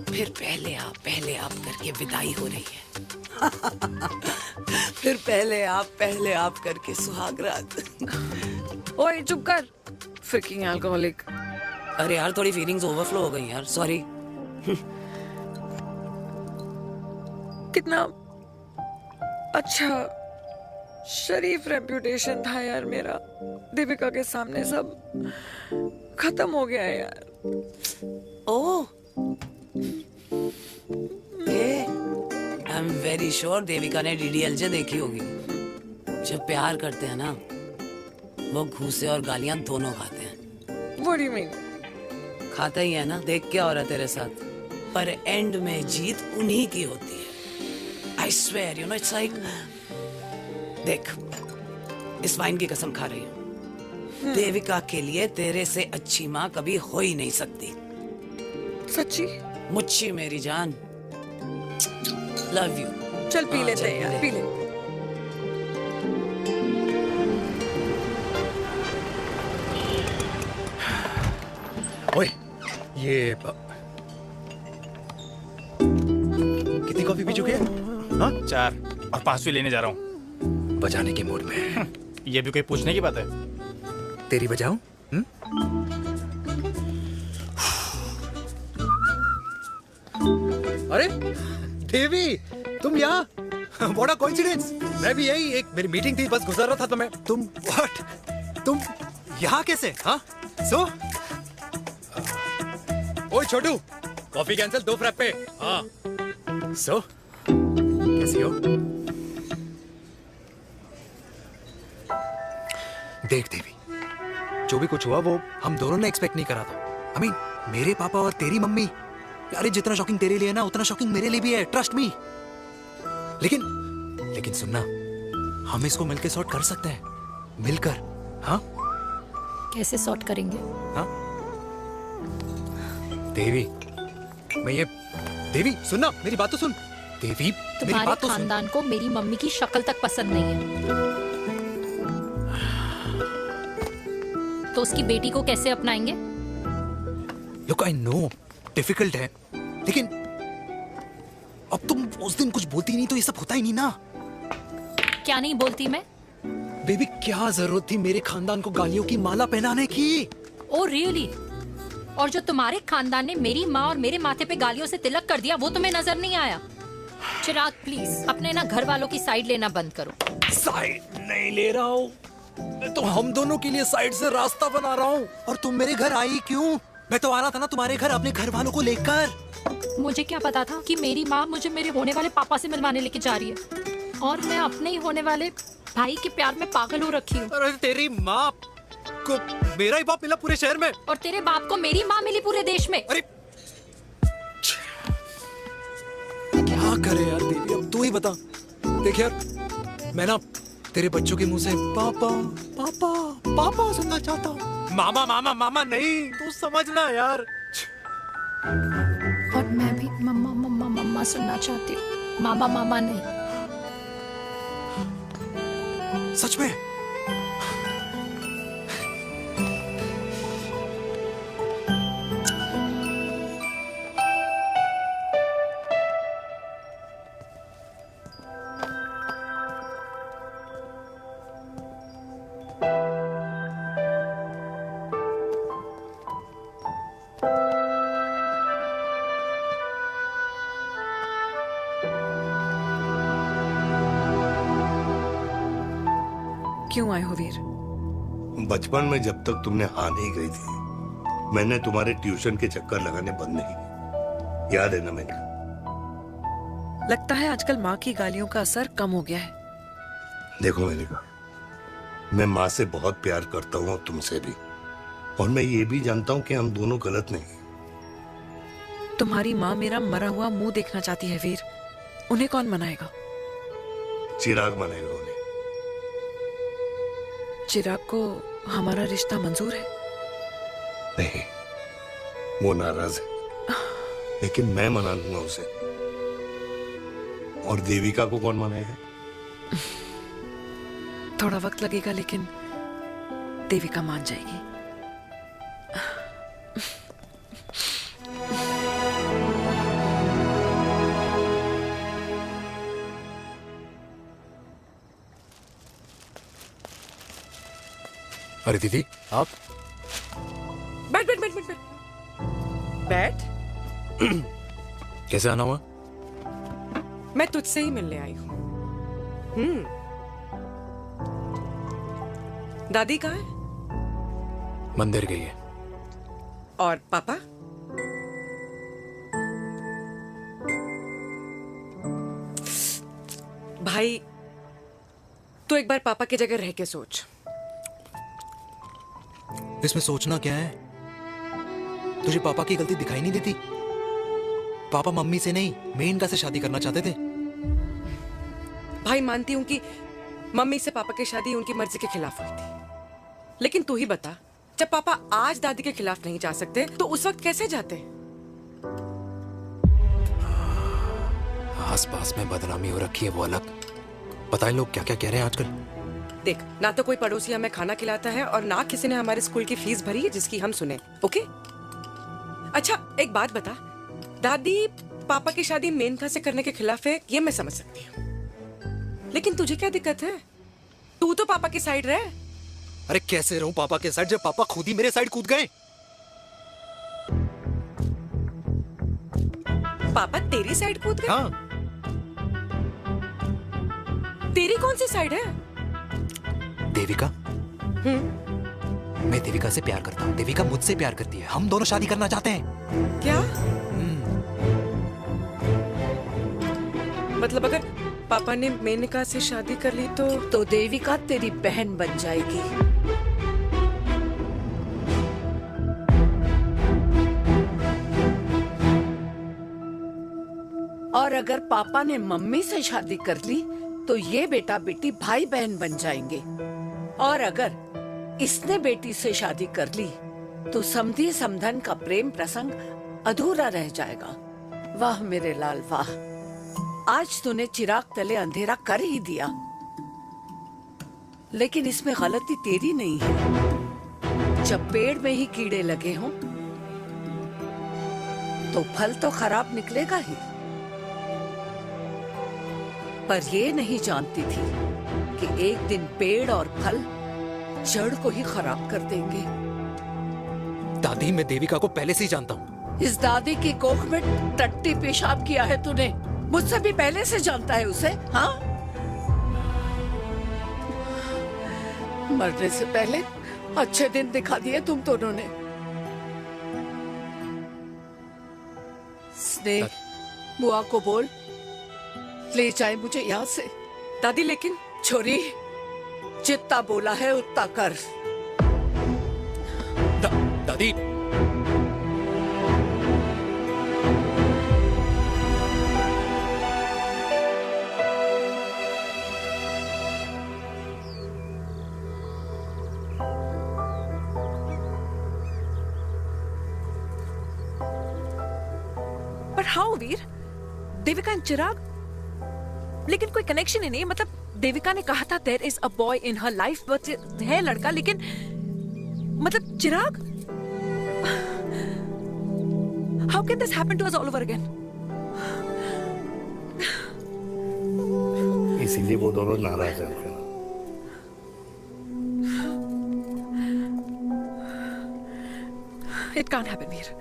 [SPEAKER 16] फिर पहले आप करके विदाई हो रही है फिर पहले आप करके सुहाग रात।
[SPEAKER 15] ओए चुप कर, फ्रिकिंग अल्कोहलिक।
[SPEAKER 16] अरे यार थोड़ी फीलिंग्स ओवरफ्लो हो गई यार, सॉरी।
[SPEAKER 15] कितना अच्छा शरीफ रेप्यूटेशन था यार मेरा, दीपिका के सामने सब खत्म हो गया है यार।
[SPEAKER 16] Oh, I am very sure Devika ने DDLJ देखी होगी। जब प्यार करते हैं ना, वो घूसे और गालियां दोनों खाते हैं।
[SPEAKER 15] What do you mean?
[SPEAKER 16] खाता ही है ना, देख क्या हो रहा है तेरे साथ, पर एंड में जीत उन्हीं की होती है। I swear, you know, it's like, देख, इस वाइन की कसम खा रही हूँ, देविका के लिए तेरे से अच्छी माँ कभी हो ही नहीं सकती।
[SPEAKER 15] सच्ची?
[SPEAKER 16] मुच्छी मेरी जान, लव यू।
[SPEAKER 15] चल पी लेते हैं यार, पी ले।
[SPEAKER 1] ओए, ये कितनी कॉफी पी चुके हैं? हाँ?
[SPEAKER 7] 4 और 5वीं लेने जा रहा हूँ।
[SPEAKER 1] बजाने के मूड में।
[SPEAKER 7] ये भी कोई पूछने की बात है?
[SPEAKER 1] तेरी बजाऊं? अरे देवी, तुम यहाँ? What a coincidence! मैं भी यही, एक मेरी मीटिंग थी, बस गुजर रहा था तो मैं। तुम यहाँ कैसे? हाँ? ओए छोटू, कॉफी कैंसिल, 2 फ्रैप्पे। हाँ। कैसी हो? देख देवी, जो भी कुछ हुआ वो हम दोनों ने एक्सपेक्ट नहीं करा था। I mean, मेरे पापा और तेरी मम्मी, अरे जितना शॉकिंग तेरे लिए ना, उतना शॉकिंग मेरे लिए भी है, ट्रस्ट मी। लेकिन सुनना, हम इसको मिलकर सॉर्ट कर सकते हैं, मिलकर। हाँ?
[SPEAKER 9] कैसे सॉर्ट करेंगे?
[SPEAKER 1] हाँ? देवी, देवी सुनना, मेरी बात तो सुन। देवी, मेरी बात तो सुन।
[SPEAKER 9] खानदान को मेरी मम्मी की शक्ल तक पसंद नहीं है, तो उसकी बेटी को कैसे अपनाएंगे?
[SPEAKER 1] Look, I know, डिफिकल्ट है, लेकिन अब तुम उस दिन कुछ बोलती नहीं तो ये सब होता ही नहीं ना।
[SPEAKER 9] क्या नहीं बोलती मैं?
[SPEAKER 1] बेबी, क्या जरूरत थी मेरे खानदान को गालियों की माला पहनाने की?
[SPEAKER 9] Oh really? और जो तुम्हारे खानदान ने मेरी माँ और मेरे माथे पे गालियों से तिलक कर दिया, वो तुम्हें नजर नहीं आया? चिराग प्लीज, अपने ना घर वालों की साइड लेना बंद करो।
[SPEAKER 1] साइड नहीं ले रहा हूँ, मैं तो हम दोनों के लिए साइड से रास्ता बना रहा हूँ। और तुम मेरे घर आई क्यों? मैं तो आ रहा था ना तुम्हारे घर अपने घर वालों को लेकर।
[SPEAKER 9] मुझे क्या पता था कि मेरी माँ मुझे मेरे होने वाले पापा से मिलवाने लेके जा रही है, और मैं अपने ही होने वाले भाई के प्यार में पागल हो रखी हूँ।
[SPEAKER 1] अरे तेरी माँ को मेरा ही बाप मिला पूरे शहर में,
[SPEAKER 9] और तेरे बाप को मेरी माँ मिली पूरे देश में।
[SPEAKER 1] अरे क्या करे यार देवी, अब तू ही बता। देख यार, मैं ना तेरे बच्चों के मुंह से पापा पापा पापा सुनना चाहता हूँ। मामा मामा मामा नहीं, तू समझना यार।
[SPEAKER 9] और मैं भी मम्मा मम्मा मम्मा सुनना चाहती हूँ, मामा मामा नहीं।
[SPEAKER 1] सच में?
[SPEAKER 15] क्यों आए हो वीर?
[SPEAKER 2] बचपन में जब तक तुमने हाँ नहीं कही थी, मैंने तुम्हारे ट्यूशन के चक्कर लगाने बंद नहीं किए। याद है ना मेनका?
[SPEAKER 15] लगता है आजकल माँ की गालियों का असर कम हो गया है।
[SPEAKER 2] देखो मेनका, मैं माँ से बहुत प्यार करता हूँ और तुमसे भी, और मैं ये भी जानता हूँ कि हम दोनों गलत नहीं।
[SPEAKER 15] तुम्हारी माँ मेरा मरा हुआ मुंह देखना चाहती है वीर। उन्हें कौन मनाएगा?
[SPEAKER 2] चिराग मनाएगा उन्हें।
[SPEAKER 15] चिराग को हमारा रिश्ता मंजूर है?
[SPEAKER 2] नहीं, वो नाराज है, लेकिन मैं मना लूंगा उसे। और देविका को कौन मनाएगा?
[SPEAKER 15] थोड़ा वक्त लगेगा, लेकिन देविका मान जाएगी।
[SPEAKER 12] अरे दीदी, आप
[SPEAKER 15] बैठ बैठ बैठ बैठ बैठ।
[SPEAKER 12] कैसे आना हुआ?
[SPEAKER 15] मैं तुझसे ही मिलने आई हूँ। दादी कहाँ है?
[SPEAKER 12] मंदिर गई है।
[SPEAKER 15] और पापा? भाई, तू एक बार पापा की जगह रह के सोच।
[SPEAKER 12] इसमें सोचना क्या है? तुझे पापा की गलती दिखाई नहीं देती? पापा मम्मी से नहीं, मेनका से शादी करना चाहते थे।
[SPEAKER 15] भाई, मानती हूं कि मम्मी से पापा की शादी उनकी मर्जी के खिलाफ हुई थी, लेकिन तू ही बता, जब पापा आज दादी के खिलाफ नहीं जा सकते तो उस वक्त कैसे जाते?
[SPEAKER 12] आस पास में बदनामी हो रखी है, वो अलग। पता है लोग क्या क्या कह रहे हैं आजकल?
[SPEAKER 15] देख, ना तो कोई पड़ोसी हमें खाना खिलाता है और ना किसी ने हमारे स्कूल की फीस भरी है जिसकी हम सुने। ओके? अच्छा, एक बात बता, दादी पापा की शादी मेनका से करने के खिलाफ है, ये मैं समझ सकती हूँ, लेकिन तुझे क्या दिक्कत है? तू तो पापा की साइड रहे।
[SPEAKER 12] अरे कैसे रहूं पापा के साइड, जब पापा खुद ही मेरे साइड कूद गए?
[SPEAKER 15] पापा तेरी साइड कूद गए?
[SPEAKER 12] हाँ।
[SPEAKER 15] तेरी कौन सी साइड है?
[SPEAKER 12] देविका। मैं देविका से प्यार करता हूँ, देविका मुझसे प्यार करती है, हम दोनों शादी करना चाहते हैं।
[SPEAKER 15] क्या? मतलब अगर पापा ने मेनका से शादी कर ली तो
[SPEAKER 3] देविका तेरी बहन बन जाएगी। और अगर पापा ने मम्मी से शादी कर ली तो ये बेटा बेटी भाई बहन बन जाएंगे। और अगर इसने बेटी से शादी कर ली तो समधी समधन का प्रेम प्रसंग अधूरा रह जाएगा। वाह मेरे लाल वाह, आज तूने चिराग तले अंधेरा कर ही दिया, लेकिन इसमें गलती तेरी नहीं है। जब पेड़ में ही कीड़े लगे हों तो फल तो खराब निकलेगा ही। पर ये नहीं जानती थी कि एक दिन पेड़ और फल जड़ को ही खराब कर देंगे।
[SPEAKER 12] दादी, मैं देविका को पहले से ही जानता हूँ।
[SPEAKER 3] इस दादी की कोख में टट्टी पेशाब किया है तूने, मुझसे भी पहले से जानता है उसे। हाँ, मरने से पहले अच्छे दिन दिखा दिए तुम दोनों ने। स्नेह, बुआ को बोल ले जाए मुझे यहाँ से।
[SPEAKER 15] दादी, लेकिन
[SPEAKER 3] छोरी, जितना बोला है उतना कर।
[SPEAKER 12] दादी,
[SPEAKER 15] पर हाउ वीर? देविका एंड चिराग, लेकिन कोई कनेक्शन ही नहीं। मतलब देविका ने कहा था there is a boy in her life, but है लड़का, लेकिन मतलब Chirag, how can this happen to us all over again?
[SPEAKER 2] इसीलिए वो दोनों नाराज हैं।
[SPEAKER 15] It can't happen Veer.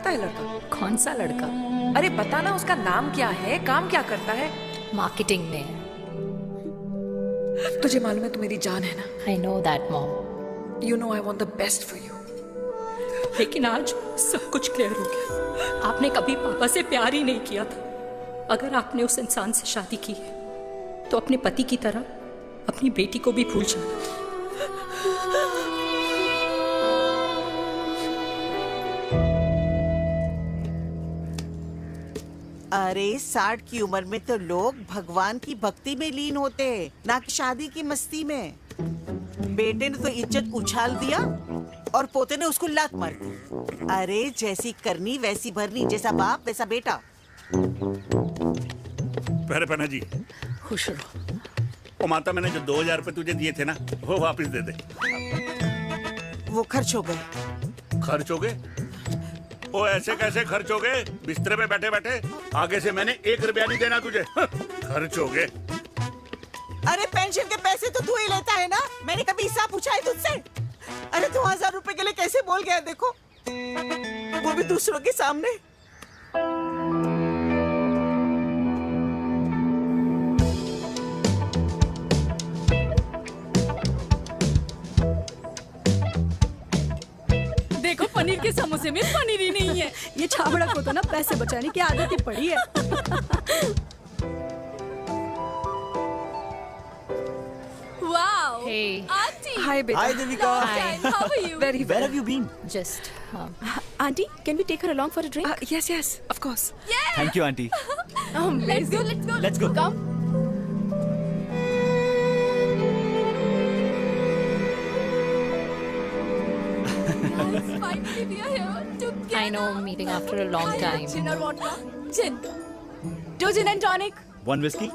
[SPEAKER 15] लगता है लड़का?
[SPEAKER 9] कौन सा लड़का?
[SPEAKER 15] अरे बता ना, उसका नाम क्या है, काम क्या करता है?
[SPEAKER 9] मार्केटिंग में है।
[SPEAKER 15] तुझे मालूम है तू मेरी जान है ना?
[SPEAKER 9] I know that mom.
[SPEAKER 15] You know I want the best for you.
[SPEAKER 9] लेकिन आज सब कुछ क्लियर हो गया। आपने कभी पापा से प्यार ही नहीं किया था। अगर आपने उस इंसान से शादी की है तो अपने पति की तरह अपनी बेटी को भी भूल जाना।
[SPEAKER 18] अरे 60 की उम्र में तो लोग भगवान की भक्ति में लीन होते हैं, ना कि शादी की मस्ती में। बेटे ने तो इज्जत उछाल दिया और पोते ने उसको लात मार दी। अरे जैसी करनी वैसी भरनी, जैसा बाप वैसा बेटा।
[SPEAKER 19] पहले पन्ना जी
[SPEAKER 15] खुश रहो।
[SPEAKER 19] ओ माता, मैंने जो 2000 रुपए तुझे दिए थे ना, वो वापस दे दे।
[SPEAKER 18] वो खर्च हो गए।
[SPEAKER 19] खर्च हो गए? ओ ऐसे कैसे खर्च हो गए? बिस्तर पे बैठे बैठे। आगे से मैंने 1 रुपया नहीं देना तुझे। खर्च हो गए।
[SPEAKER 18] अरे पेंशन के पैसे तो तू ही लेता है ना, मैंने कभी हिसाब पूछा है तुझसे? अरे 2000 रुपए के लिए कैसे बोल गया देखो, वो भी दूसरों के सामने।
[SPEAKER 13] देखो पनीर के समोसे में पनीर ही नहीं है। ये छाबड़ा को तो ना पैसे बचाने की आदत ही पड़ी है।
[SPEAKER 9] Wow. Hey.
[SPEAKER 13] Auntie.
[SPEAKER 15] Hi beta.
[SPEAKER 13] Hi Devika.
[SPEAKER 9] Hi.
[SPEAKER 13] How are you?
[SPEAKER 15] Very well.
[SPEAKER 12] Where have you been?
[SPEAKER 9] Just.
[SPEAKER 13] Auntie, can we take her along for a drink?
[SPEAKER 15] Yes, yes, of course.
[SPEAKER 13] Yeah.
[SPEAKER 12] Thank you, auntie.
[SPEAKER 13] Let's go. Let's go.
[SPEAKER 12] Let's go.
[SPEAKER 13] Come. Finally, we are here together.
[SPEAKER 9] I know, meeting after a long time.
[SPEAKER 13] Gin or vodka? Gin. 2 gin and tonic.
[SPEAKER 12] 1 whiskey?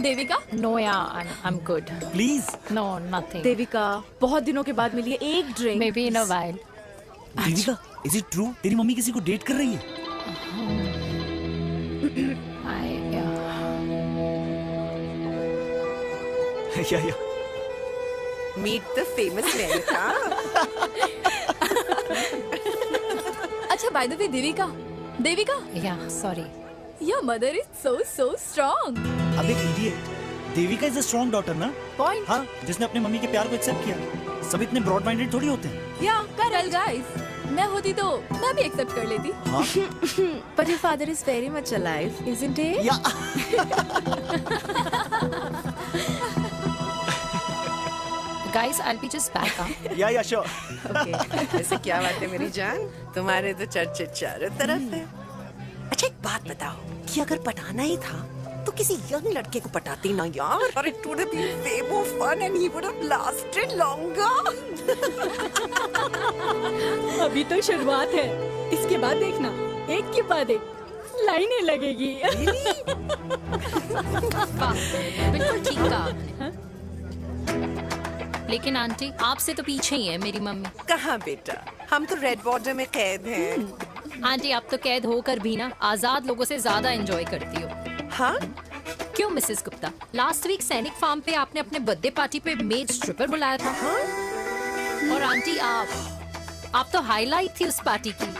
[SPEAKER 13] Devika?
[SPEAKER 9] No, yeah, I'm good.
[SPEAKER 12] Please.
[SPEAKER 9] No, nothing.
[SPEAKER 13] Devika, बहुत दिनों के बाद मिली है, एक drink.
[SPEAKER 9] Maybe in a while.
[SPEAKER 12] Devika, is it true? तेरी mummy किसी को date कर रही है? Yeah.
[SPEAKER 15] Meet the famous America.
[SPEAKER 13] अच्छा, by the way, Devika?
[SPEAKER 9] Yeah, sorry.
[SPEAKER 13] Your mother is so strong.
[SPEAKER 12] अब एक idiot. Devika is a strong daughter ना?
[SPEAKER 13] Point.
[SPEAKER 12] हाँ, जिसने अपने मम्मी के प्यार को एक्सेप्ट किया। सब इतने ब्रॉड माइंडेड थोड़ी होते हैं।
[SPEAKER 13] Yeah, correct guys. मैं होती तो मैं भी एक्सेप्ट कर लेती।
[SPEAKER 12] हाँ?
[SPEAKER 13] But your father is very much alive, isn't he?
[SPEAKER 12] Yeah.
[SPEAKER 9] Guys, I'll be just back.
[SPEAKER 12] Yeah, sure.
[SPEAKER 15] Okay. ऐसे क्या बात है मेरी जान? तुम्हारे तो चर्चे चारों तरफ है। अच्छा एक बात बताओ कि अगर पटाना ही था तो किसी यंग लड़के को पटाती ना यार। और it would have been way more fun and he would have lasted longer.
[SPEAKER 13] अभी तो शुरुआत है, इसके बाद देखना एक के बाद एक लाइनें लगेगी।
[SPEAKER 9] बिल्कुल ठीक कहा। लेकिन आंटी, आपसे तो पीछे ही है मेरी मम्मी।
[SPEAKER 15] कहाँ बेटा, हम तो रेड बॉर्डर में कैद हैं।
[SPEAKER 9] आंटी, आप तो कैद होकर भी ना आजाद लोगों से ज्यादा एंजॉय करती हो।
[SPEAKER 15] हाँ?
[SPEAKER 9] क्यों मिसेस गुप्ता, लास्ट वीक सैनिक फार्म पे आपने अपने बर्थडे पार्टी पे मेड स्ट्रिपर बुलाया था। हाँ? और आंटी आप तो हाईलाइट थी उस पार्टी की,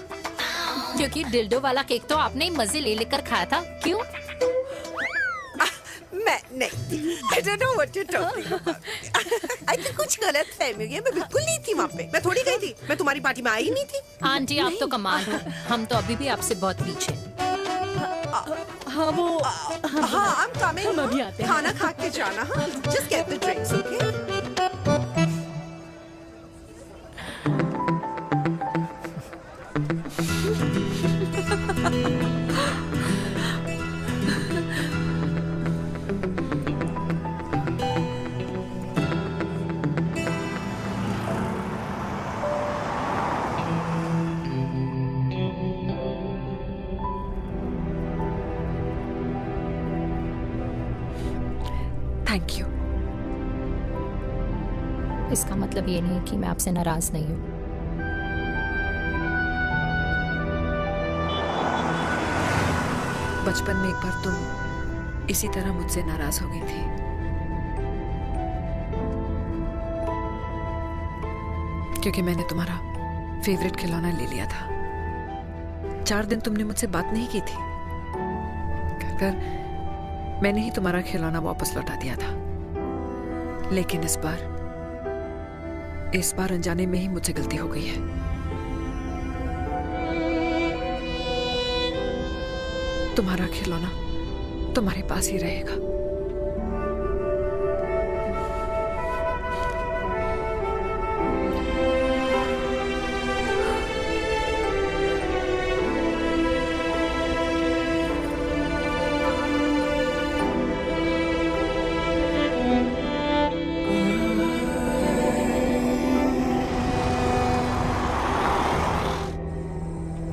[SPEAKER 9] क्योंकि डिल्डो वाला केक तो आपने ही मजे ले लेकर खाया था। क्यों?
[SPEAKER 15] मैं नहीं, I don't know what you're talking about. I think कुछ गलत फहमी हुई है। मैं बिल्कुल नहीं थी वहाँ पे। मैं थोड़ी गई थी। मैं तुम्हारी पार्टी में आई नहीं थी।
[SPEAKER 9] आंटी, आप तो कमाल हो। हम तो अभी भी आपसे बहुत पीछे।
[SPEAKER 13] हाँ वो
[SPEAKER 15] हाँ I'm coming.
[SPEAKER 13] हम अभी आते हैं।
[SPEAKER 15] खाना खा के जाना। हाँ just get the drinks, okay? Thank you.
[SPEAKER 9] इसका मतलब ये नहीं कि मैं आपसे नाराज नहीं हूँ।
[SPEAKER 15] बचपन में एक बार तुम इसी तरह मुझसे नाराज हो गई थी। क्योंकि मैंने तुम्हारा फेवरेट खिलौना ले लिया था।
[SPEAKER 21] 4 दिन तुमने मुझसे बात नहीं की थी। कहकर मैंने ही तुम्हारा खिलौना वापस लौटा दिया था। लेकिन इस बार अनजाने में ही मुझसे गलती हो गई है। तुम्हारा खिलौना तुम्हारे पास ही रहेगा।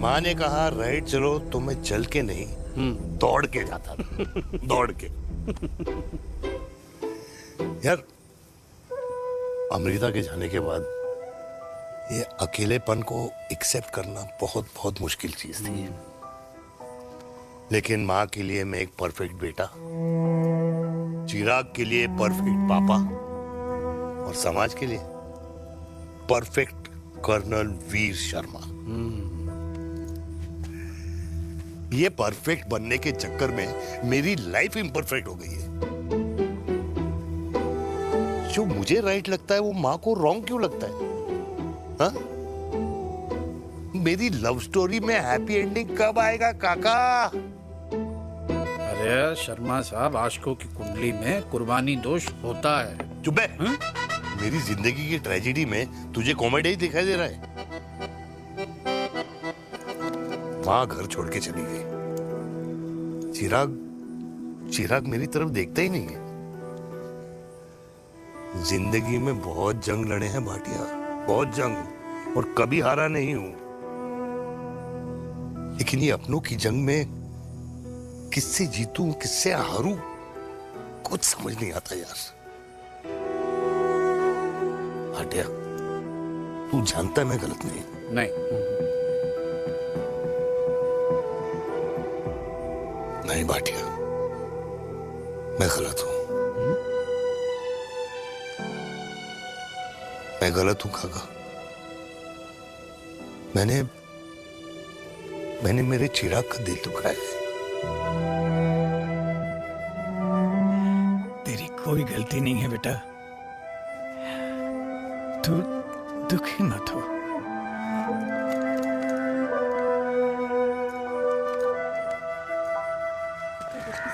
[SPEAKER 2] माँ ने कहा राइट चलो तो मैं चल के नहीं दौड़ के जाता था। दौड़ के। यार अमृता के जाने के बाद ये अकेलेपन को एक्सेप्ट करना बहुत बहुत मुश्किल चीज थी। लेकिन माँ के लिए मैं एक परफेक्ट बेटा, चिराग के लिए परफेक्ट पापा और समाज के लिए परफेक्ट कर्नल वीर शर्मा। ये परफेक्ट बनने के चक्कर में मेरी लाइफ इम्परफेक्ट हो गई है। जो मुझे राइट लगता है वो माँ को रॉन्ग क्यों लगता है? हाँ? मेरी लव स्टोरी में हैप्पी एंडिंग कब आएगा काका?
[SPEAKER 4] अरे शर्मा साहब, आशिकों की कुंडली में कुर्बानी दोष होता है।
[SPEAKER 2] चुप है। मेरी जिंदगी की ट्रेजेडी में तुझे कॉमेडी ही दिखाई दे रहा है। माँ घर छोड़ के चली गई। चिराग मेरी तरफ देखता ही नहीं है। जिंदगी में बहुत जंग लड़े हैं भाटिया, बहुत जंग, और कभी हारा नहीं हूं। लेकिन ये अपनों की जंग में किससे जीतूं किससे हारूं कुछ समझ नहीं आता यार। भाटिया तू जानता है मैं गलत नहीं। नहीं भाटिया, मैं गलत हूं। मैं गलत हूं काका। मैंने मेरे चिराग का दिल दुखाया है।
[SPEAKER 22] तेरी कोई गलती नहीं है बेटा, तू दुखी मत हो।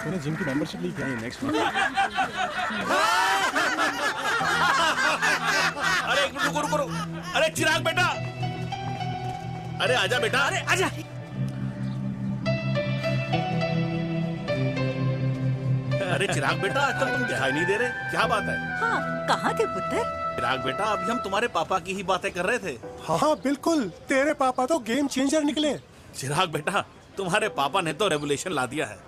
[SPEAKER 7] मैंने जिम की मेंबरशिप ली क्या है नेक्स्ट मंथ?
[SPEAKER 11] अरे एक मिनट रुको। अरे चिराग बेटा, अरे आजा बेटा, अरे आजा। अरे चिराग बेटा, आज तक तुम दिखाई नहीं दे रहे, क्या बात है?
[SPEAKER 18] हाँ, कहाँ थे पुत्र?
[SPEAKER 11] चिराग बेटा, अभी हम तुम्हारे पापा की ही बातें कर रहे थे।
[SPEAKER 23] हाँ बिल्कुल, तेरे पापा तो गेम चेंजर निकले।
[SPEAKER 11] चिराग बेटा, तुम्हारे पापा ने तो रेवोल्यूशन ला दिया है।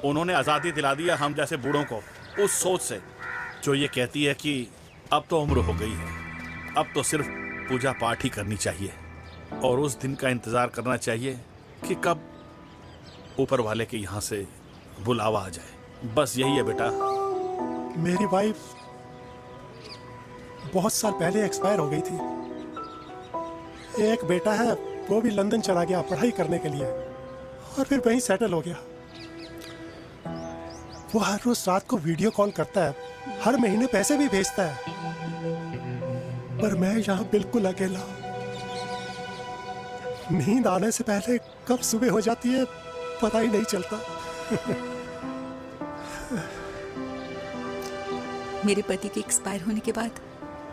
[SPEAKER 11] उन्होंने आजादी दिला दिया हम जैसे बूढ़ों को उस सोच से जो ये कहती है कि अब तो उम्र हो गई है, अब तो सिर्फ पूजा पाठ ही करनी चाहिए और उस दिन का इंतजार करना चाहिए कि कब ऊपर वाले के यहाँ से बुलावा आ जाए। बस यही है बेटा।
[SPEAKER 23] मेरी वाइफ बहुत साल पहले एक्सपायर हो गई थी। एक बेटा है, वो भी लंदन चला गया पढ़ाई करने के लिए और फिर वहीं सेटल हो गया। वो हर रोज रात को वीडियो कॉल करता है, हर महीने पैसे भी भेजता है, पर मैं यहाँ बिल्कुल अकेला। नींद आने से पहले कब सुबह हो जाती है पता ही नहीं चलता।
[SPEAKER 24] मेरे पति के एक्सपायर होने के बाद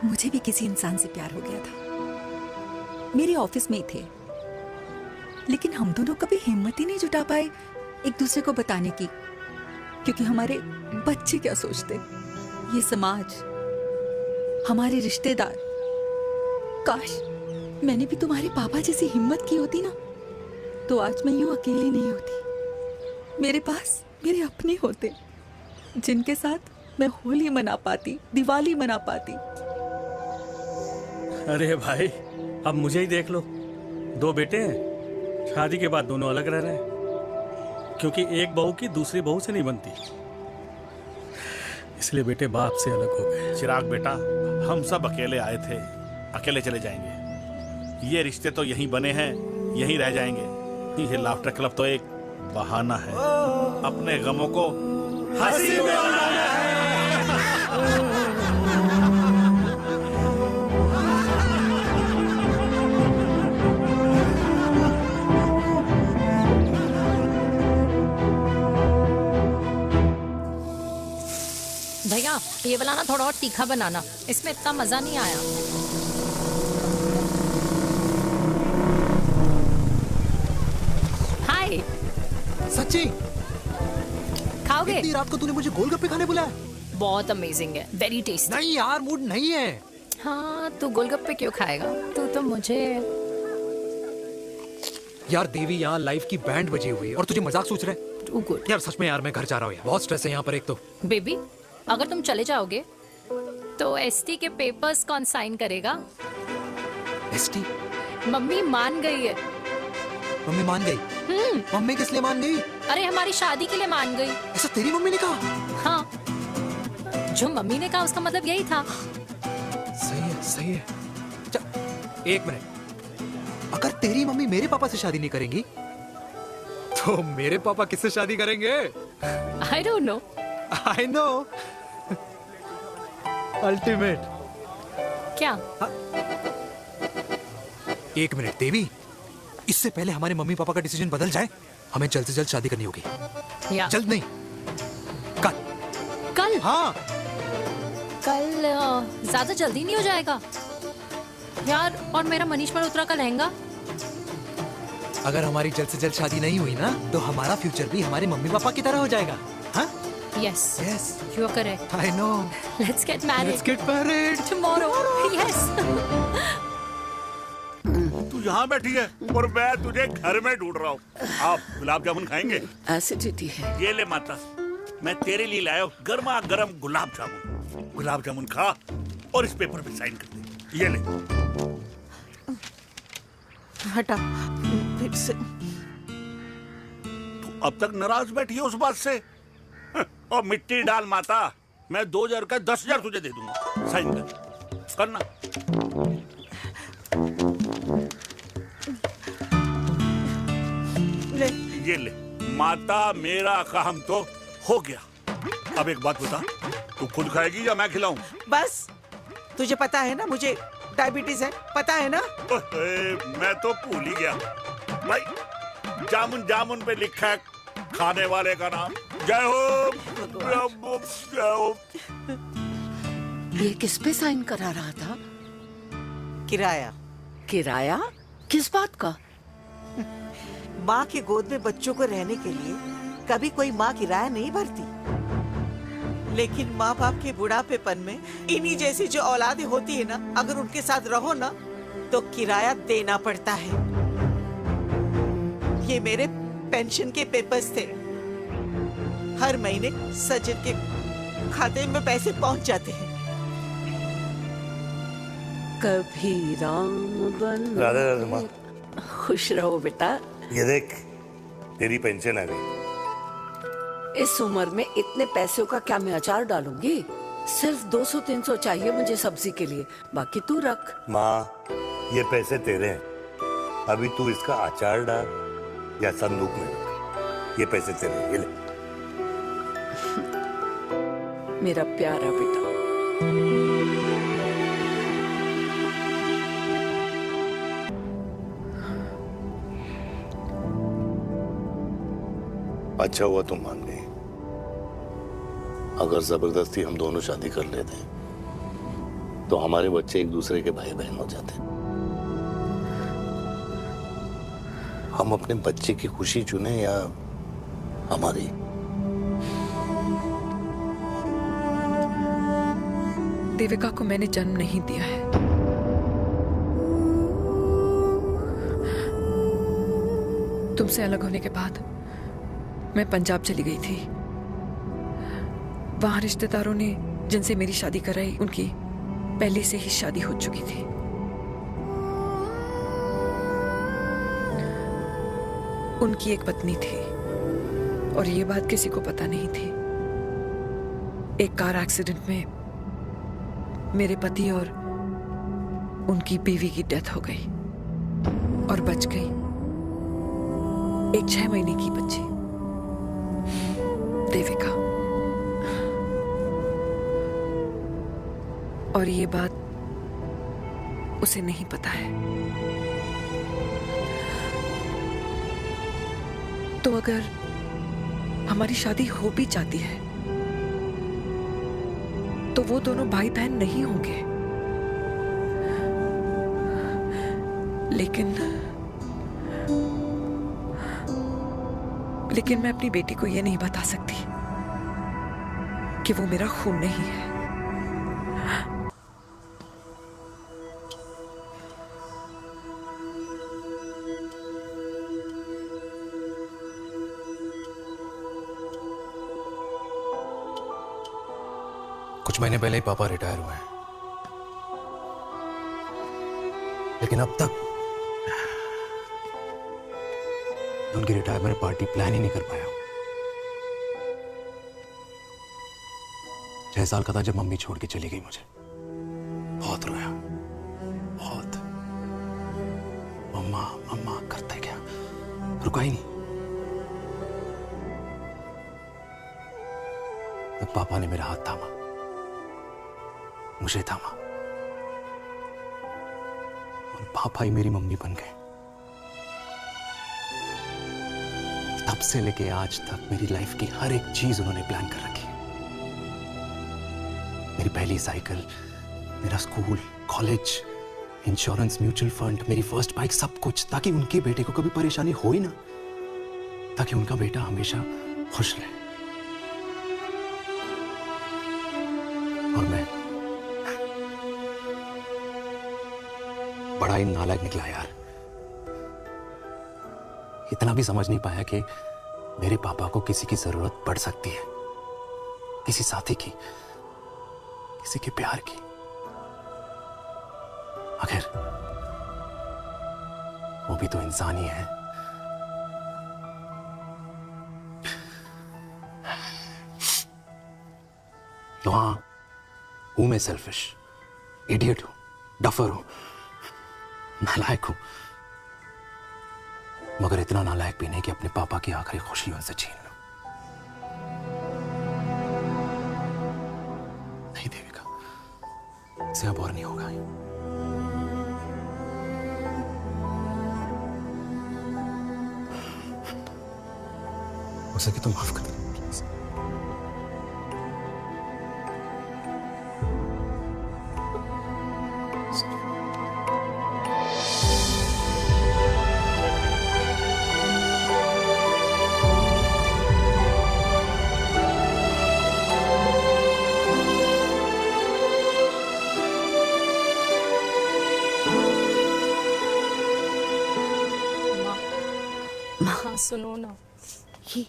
[SPEAKER 24] मुझे भी किसी इंसान से प्यार हो गया था। मेरे ऑफिस में ही थे, लेकिन हम दोनों कभी हिम्मत ही नहीं जुटा पाए एक दूसरे को बताने की, क्योंकि हमारे बच्चे क्या सोचते, ये समाज, हमारे रिश्तेदार। काश मैंने भी तुम्हारे पापा जैसी हिम्मत की होती ना, तो आज मैं यूं अकेली नहीं होती। मेरे पास मेरे अपने होते जिनके साथ मैं होली मना पाती, दिवाली मना पाती।
[SPEAKER 22] अरे भाई, अब मुझे ही देख लो, 2 बेटे हैं, शादी के बाद दोनों अलग रह रहे हैं, क्योंकि एक बहू की दूसरी बहू से नहीं बनती, इसलिए बेटे बाप से अलग हो गए।
[SPEAKER 11] चिराग बेटा, हम सब अकेले आए थे, अकेले चले जाएंगे। ये रिश्ते तो यहीं बने हैं, यहीं रह जाएंगे। ये लाफ्टर क्लब तो एक बहाना है अपने गमों को हंसी में उड़ाना है।
[SPEAKER 9] भैया ये वाला ना थोड़ा और तीखा बनाना, इसमें इतना मजा नहीं आया। हाय
[SPEAKER 12] सच्ची
[SPEAKER 9] खाओगे?
[SPEAKER 12] इतनी रात को तूने मुझे गोलगप्पे खाने बुलाया?
[SPEAKER 9] बहुत अमेजिंग है, वेरी टेस्टी।
[SPEAKER 12] नहीं यार, मूड नहीं है।
[SPEAKER 9] हाँ तू गोलगप्पे क्यों खाएगा? तू तो मुझे
[SPEAKER 12] यार देवी, यहाँ लाइफ की बैंड बजी हुई है और तुझे मजाक सोच रहे है? यार सच में यार, मैं घर जा रहा हूँ यार, बहुत स्ट्रेस है यहाँ पर। एक तो
[SPEAKER 9] बेबी अगर तुम चले जाओगे तो एसटी के पेपर्स कौन साइन करेगा?
[SPEAKER 12] एसटी?
[SPEAKER 9] मम्मी मान गई है।
[SPEAKER 12] मम्मी मान गई? मम्मी किस लिए मान गई?
[SPEAKER 9] अरे हमारी शादी के लिए मान गई।
[SPEAKER 12] ऐसा तेरी मम्मी ने कहा?
[SPEAKER 9] हाँ, जो मम्मी ने कहा उसका मतलब यही था।
[SPEAKER 12] सही है, सही है। एक मिनट, अगर तेरी मम्मी मेरे पापा से शादी नहीं करेंगी तो मेरे पापा किससे शादी करेंगे?
[SPEAKER 9] I don't know.
[SPEAKER 12] I know. Ultimate.
[SPEAKER 9] क्या?
[SPEAKER 12] एक मिनट देवी, इससे पहले हमारे मम्मी पापा का डिसीजन बदल जाए, हमें जल्द से जल्द शादी करनी होगी। जल्द नहीं, कल।
[SPEAKER 9] कल?
[SPEAKER 12] हाँ
[SPEAKER 9] कल ज्यादा जल्दी नहीं हो जाएगा यार? और मेरा मनीष मल्होत्रा का लहंगा?
[SPEAKER 12] अगर हमारी जल्द से जल्द शादी नहीं हुई ना तो हमारा फ्यूचर भी हमारे मम्मी पापा की तरह हो जाएगा। हाँ?
[SPEAKER 9] Yes.
[SPEAKER 12] Yes.
[SPEAKER 9] You are correct.
[SPEAKER 12] I know.
[SPEAKER 9] Let's get married.
[SPEAKER 12] Let's get married.
[SPEAKER 9] Tomorrow. Yes.
[SPEAKER 19] तू यहाँ बैठी है और मैं तुझे घर में ढूंढ रहा हूँ। आप गुलाब जामुन खाएंगे?
[SPEAKER 3] एसिडिटी है।
[SPEAKER 19] ये ले माता, मैं तेरे लिए लाया हूँ गर्मा गर्म गुलाब जामुन। गुलाब जामुन खा और इस पेपर पे साइन कर दे। ये ले।
[SPEAKER 18] हटा फिर से।
[SPEAKER 19] तू अब तक नाराज बैठी है उस बात से? और मिट्टी डाल माता, मैं 2000 का 10,000 तुझे दे दूंगा। साइन कर, करना।
[SPEAKER 18] ले।
[SPEAKER 19] ये ले माता, मेरा काम तो हो गया। अब एक बात बता, तू खुद खाएगी या मैं खिलाऊं?
[SPEAKER 18] बस तुझे पता है ना मुझे डायबिटीज है, पता है ना?
[SPEAKER 19] मैं तो भूल ही गया भाई, जामुन जामुन पे लिखा है खाने वाले का नाम। जय हो, जय हो।
[SPEAKER 3] ये किस पे साइन करा रहा था?
[SPEAKER 18] किराया।
[SPEAKER 3] किराया? किस बात का?
[SPEAKER 18] माँ के गोद में बच्चों को रहने के लिए कभी कोई माँ किराया नहीं भरती, लेकिन माँ बाप के बुढ़ापेपन में इन्हीं जैसी जो औलादें होती है ना, अगर उनके साथ रहो ना तो किराया देना पड़ता है। ये मेरे पेंशन के पेपर्स थे, हर महीने सचिन के खाते में पैसे पहुंच जाते हैं।
[SPEAKER 3] कभी राम बन।
[SPEAKER 2] राधे राधे माँ।
[SPEAKER 3] खुश रहो बेटा।
[SPEAKER 2] ये देख, तेरी पेंशन आ गई।
[SPEAKER 3] इस उम्र में इतने पैसों का क्या मैं अचार डालूंगी? सिर्फ 200-300 चाहिए मुझे सब्जी के लिए, बाकी तू रख।
[SPEAKER 2] माँ, ये पैसे तेरे हैं, अभी तू इसका अचार डाल या संदूक में रख। ये पैसे तेरे हैं, ये ले।
[SPEAKER 3] मेरा प्यारा बेटा।
[SPEAKER 2] अच्छा हुआ तुम मान गई, अगर जबरदस्ती हम दोनों शादी कर लेते तो हमारे बच्चे एक दूसरे के भाई बहन हो जाते। हम अपने बच्चे की खुशी चुने या हमारी?
[SPEAKER 21] देविका को मैंने जन्म नहीं दिया है। तुमसे अलग होने के बाद मैं पंजाब चली गई थी। वहां रिश्तेदारों ने जिनसे मेरी शादी कराई, उनकी पहले से ही शादी हो चुकी थी। उनकी एक पत्नी थी और ये बात किसी को पता नहीं थी। एक कार एक्सीडेंट में मेरे पति और उनकी बीवी की डेथ हो गई और बच गई एक 6 महीने की बच्ची देविका। और ये बात उसे नहीं पता है। तो अगर हमारी शादी हो भी जाती है तो वो दोनों भाई बहन नहीं होंगे। लेकिन मैं अपनी बेटी को ये नहीं बता सकती कि वो मेरा खून नहीं है।
[SPEAKER 12] कुछ महीने पहले ही पापा रिटायर हुए हैं, लेकिन अब तक उनकी रिटायरमेंट पार्टी प्लान ही नहीं कर पाया। 6 साल का था जब मम्मी छोड़ के चली गई मुझे। बहुत रोया, बहुत। मम्मा मम्मा करते क्या, रुका ही नहीं। तब पापा ने मेरा हाथ थामा, मुझे थामा, और पापा ही मेरी मम्मी बन गए। तब से लेके आज तक मेरी लाइफ की हर एक चीज उन्होंने प्लान कर रखी है। मेरी पहली साइकिल, मेरा school, college, insurance, mutual fund, मेरी फर्स्ट बाइक, सब कुछ, ताकि उनके बेटे को कभी परेशानी हो ही ना, ताकि उनका बेटा हमेशा खुश रहे। और मैं बड़ा ही नालायक निकला यार। इतना भी समझ नहीं पाया कि मेरे पापा को किसी की जरूरत पड़ सकती है, किसी साथी की, किसी के प्यार की। आखिर वो भी तो इंसान ही है। तो हाँ, हूं मैं सेल्फिश, इडियट हूं, डफर हूं, नालायक हूं, मगर इतना नालायक भी नहीं कि अपने पापा की आखिरी खुशी उनसे छीन लूं। नहीं देविका, इससे अब और नहीं होगा। हो सके तो माफ कर दो।
[SPEAKER 9] हाँ सुनो ना, ये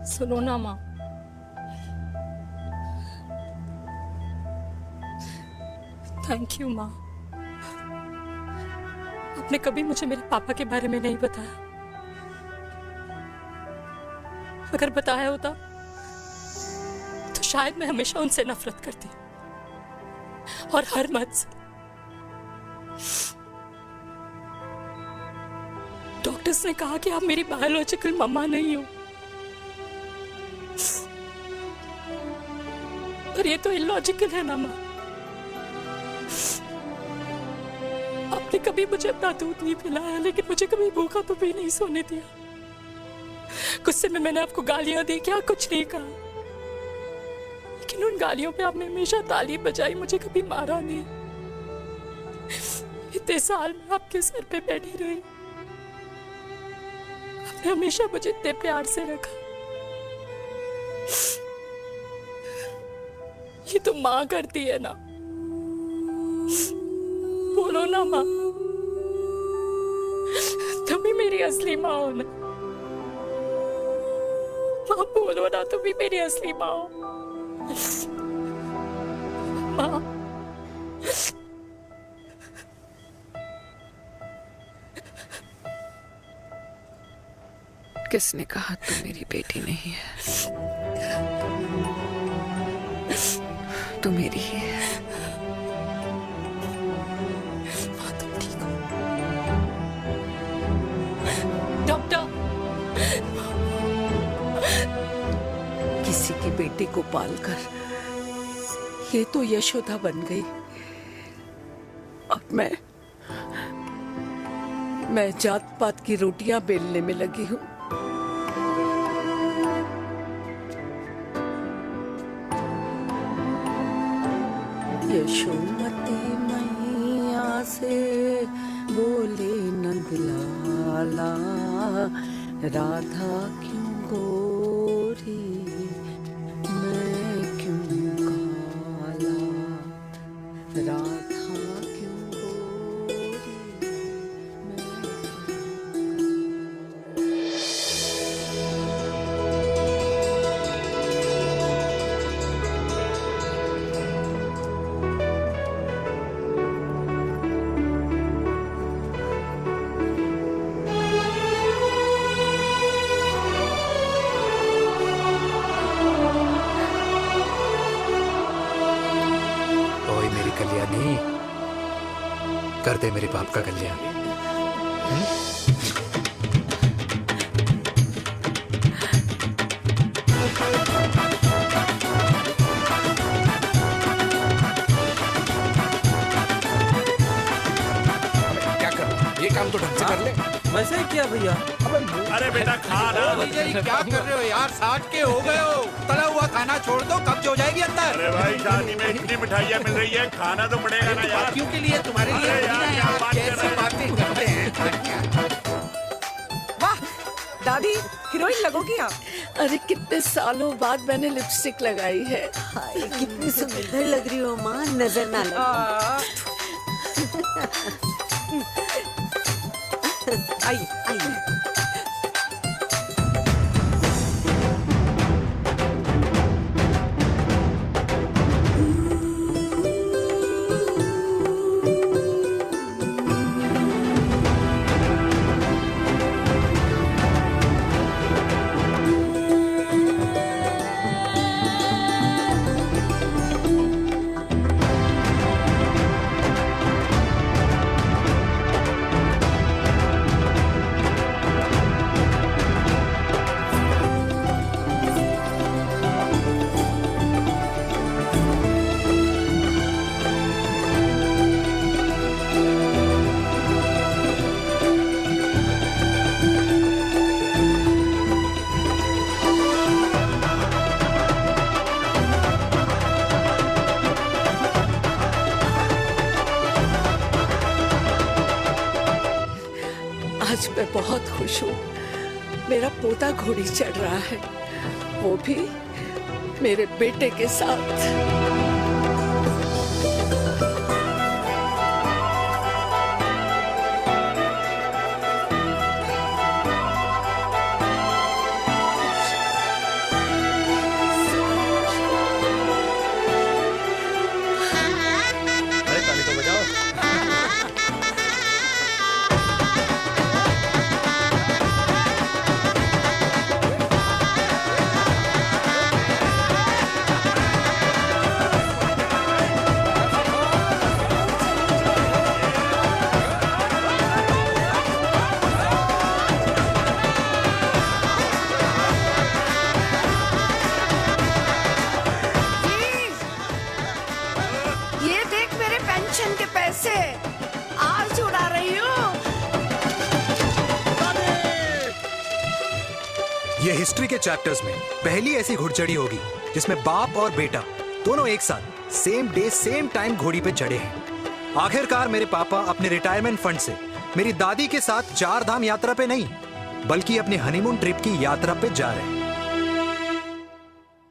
[SPEAKER 9] सुनो ना माँ। थैंक यू माँ, आपने कभी मुझे मेरे पापा के बारे में नहीं बताया। अगर बताया होता तो शायद मैं हमेशा उनसे नफरत करती, और हर मत से। डॉक्टर्स ने कहा कि आप मेरी बायोलॉजिकल मम्मा नहीं हो, पर ये तो इलॉजिकल है ना माँ। आपने कभी मुझे अपना दूध नहीं पिलाया, लेकिन मुझे कभी भूखा तो भी नहीं सोने दिया। गुस्से में मैंने आपको गालियां दी, क्या कुछ नहीं कहा, लेकिन उन गालियों पे आपने हमेशा ताली बजाई, मुझे कभी मारा नहीं। इतने साल में आपके सर पे बैठी रही, आपने हमेशा मुझे इतने प्यार से रखा। ये तो माँ करती है ना, बोलो ना माँ, तुम ही मेरी असली माँ हो ना। माँ बोलो ना, तुम ही मेरी असली माँ हो। माँ
[SPEAKER 21] किसने कहा तू मेरी बेटी नहीं है? तू मेरी ही है।
[SPEAKER 9] माँ तुम ठीक हो?
[SPEAKER 3] बेटी को पालकर ये तो यशोदा बन गई। अब मैं जात पात की रोटियां बेलने में लगी हूँ। यशोमती मैया से बोले नंदलाला, राधा क्यों गोरी मैं क्यों काला, राधा क्यों गोरी
[SPEAKER 12] कल्याणी, कर दे मेरे बाप का कल्याण।
[SPEAKER 5] क्या कर, ये काम तो ढंग से कर ले।
[SPEAKER 22] वैसे ही किया भैया।
[SPEAKER 11] अरे बेटा खा ना।
[SPEAKER 12] क्या कर रहे हो यार, 60 के हो गए हो, तला हुआ खाना छोड़ दो, कब्ज हो जाएगी अंदर।
[SPEAKER 19] अरे भाई शादी में इतनी मिठाइयाँ मिल रही है, खाना तो पड़ेगा ना यार।
[SPEAKER 12] क्यों के लिए तुम्हारे लिए
[SPEAKER 19] यार
[SPEAKER 12] कैसी बातें करते हैं।
[SPEAKER 15] वाह दादी, हीरोइन लगोगी आप।
[SPEAKER 3] अरे कितने सालों बाद मैंने लिपस्टिक लगाई है।
[SPEAKER 8] हाय कितनी सुंदर लग रही हो माँ, नजर ना लगे।
[SPEAKER 15] आइए आइए।
[SPEAKER 3] आज मैं बहुत खुश हूँ। मेरा पोता घोड़ी चढ़ रहा है, वो भी मेरे बेटे के साथ। के पैसे आज उड़ा रही हूँ।
[SPEAKER 1] ये हिस्ट्री के चैप्टर्स में पहली ऐसी घुड़चढ़ी होगी जिसमें बाप और बेटा दोनों एक साथ सेम डे सेम टाइम घोड़ी पे चढ़े हैं। आखिरकार मेरे पापा अपने रिटायरमेंट फंड से मेरी दादी के साथ 4 धाम यात्रा पे नहीं बल्कि अपनी हनीमून ट्रिप की यात्रा पे जा रहे हैं।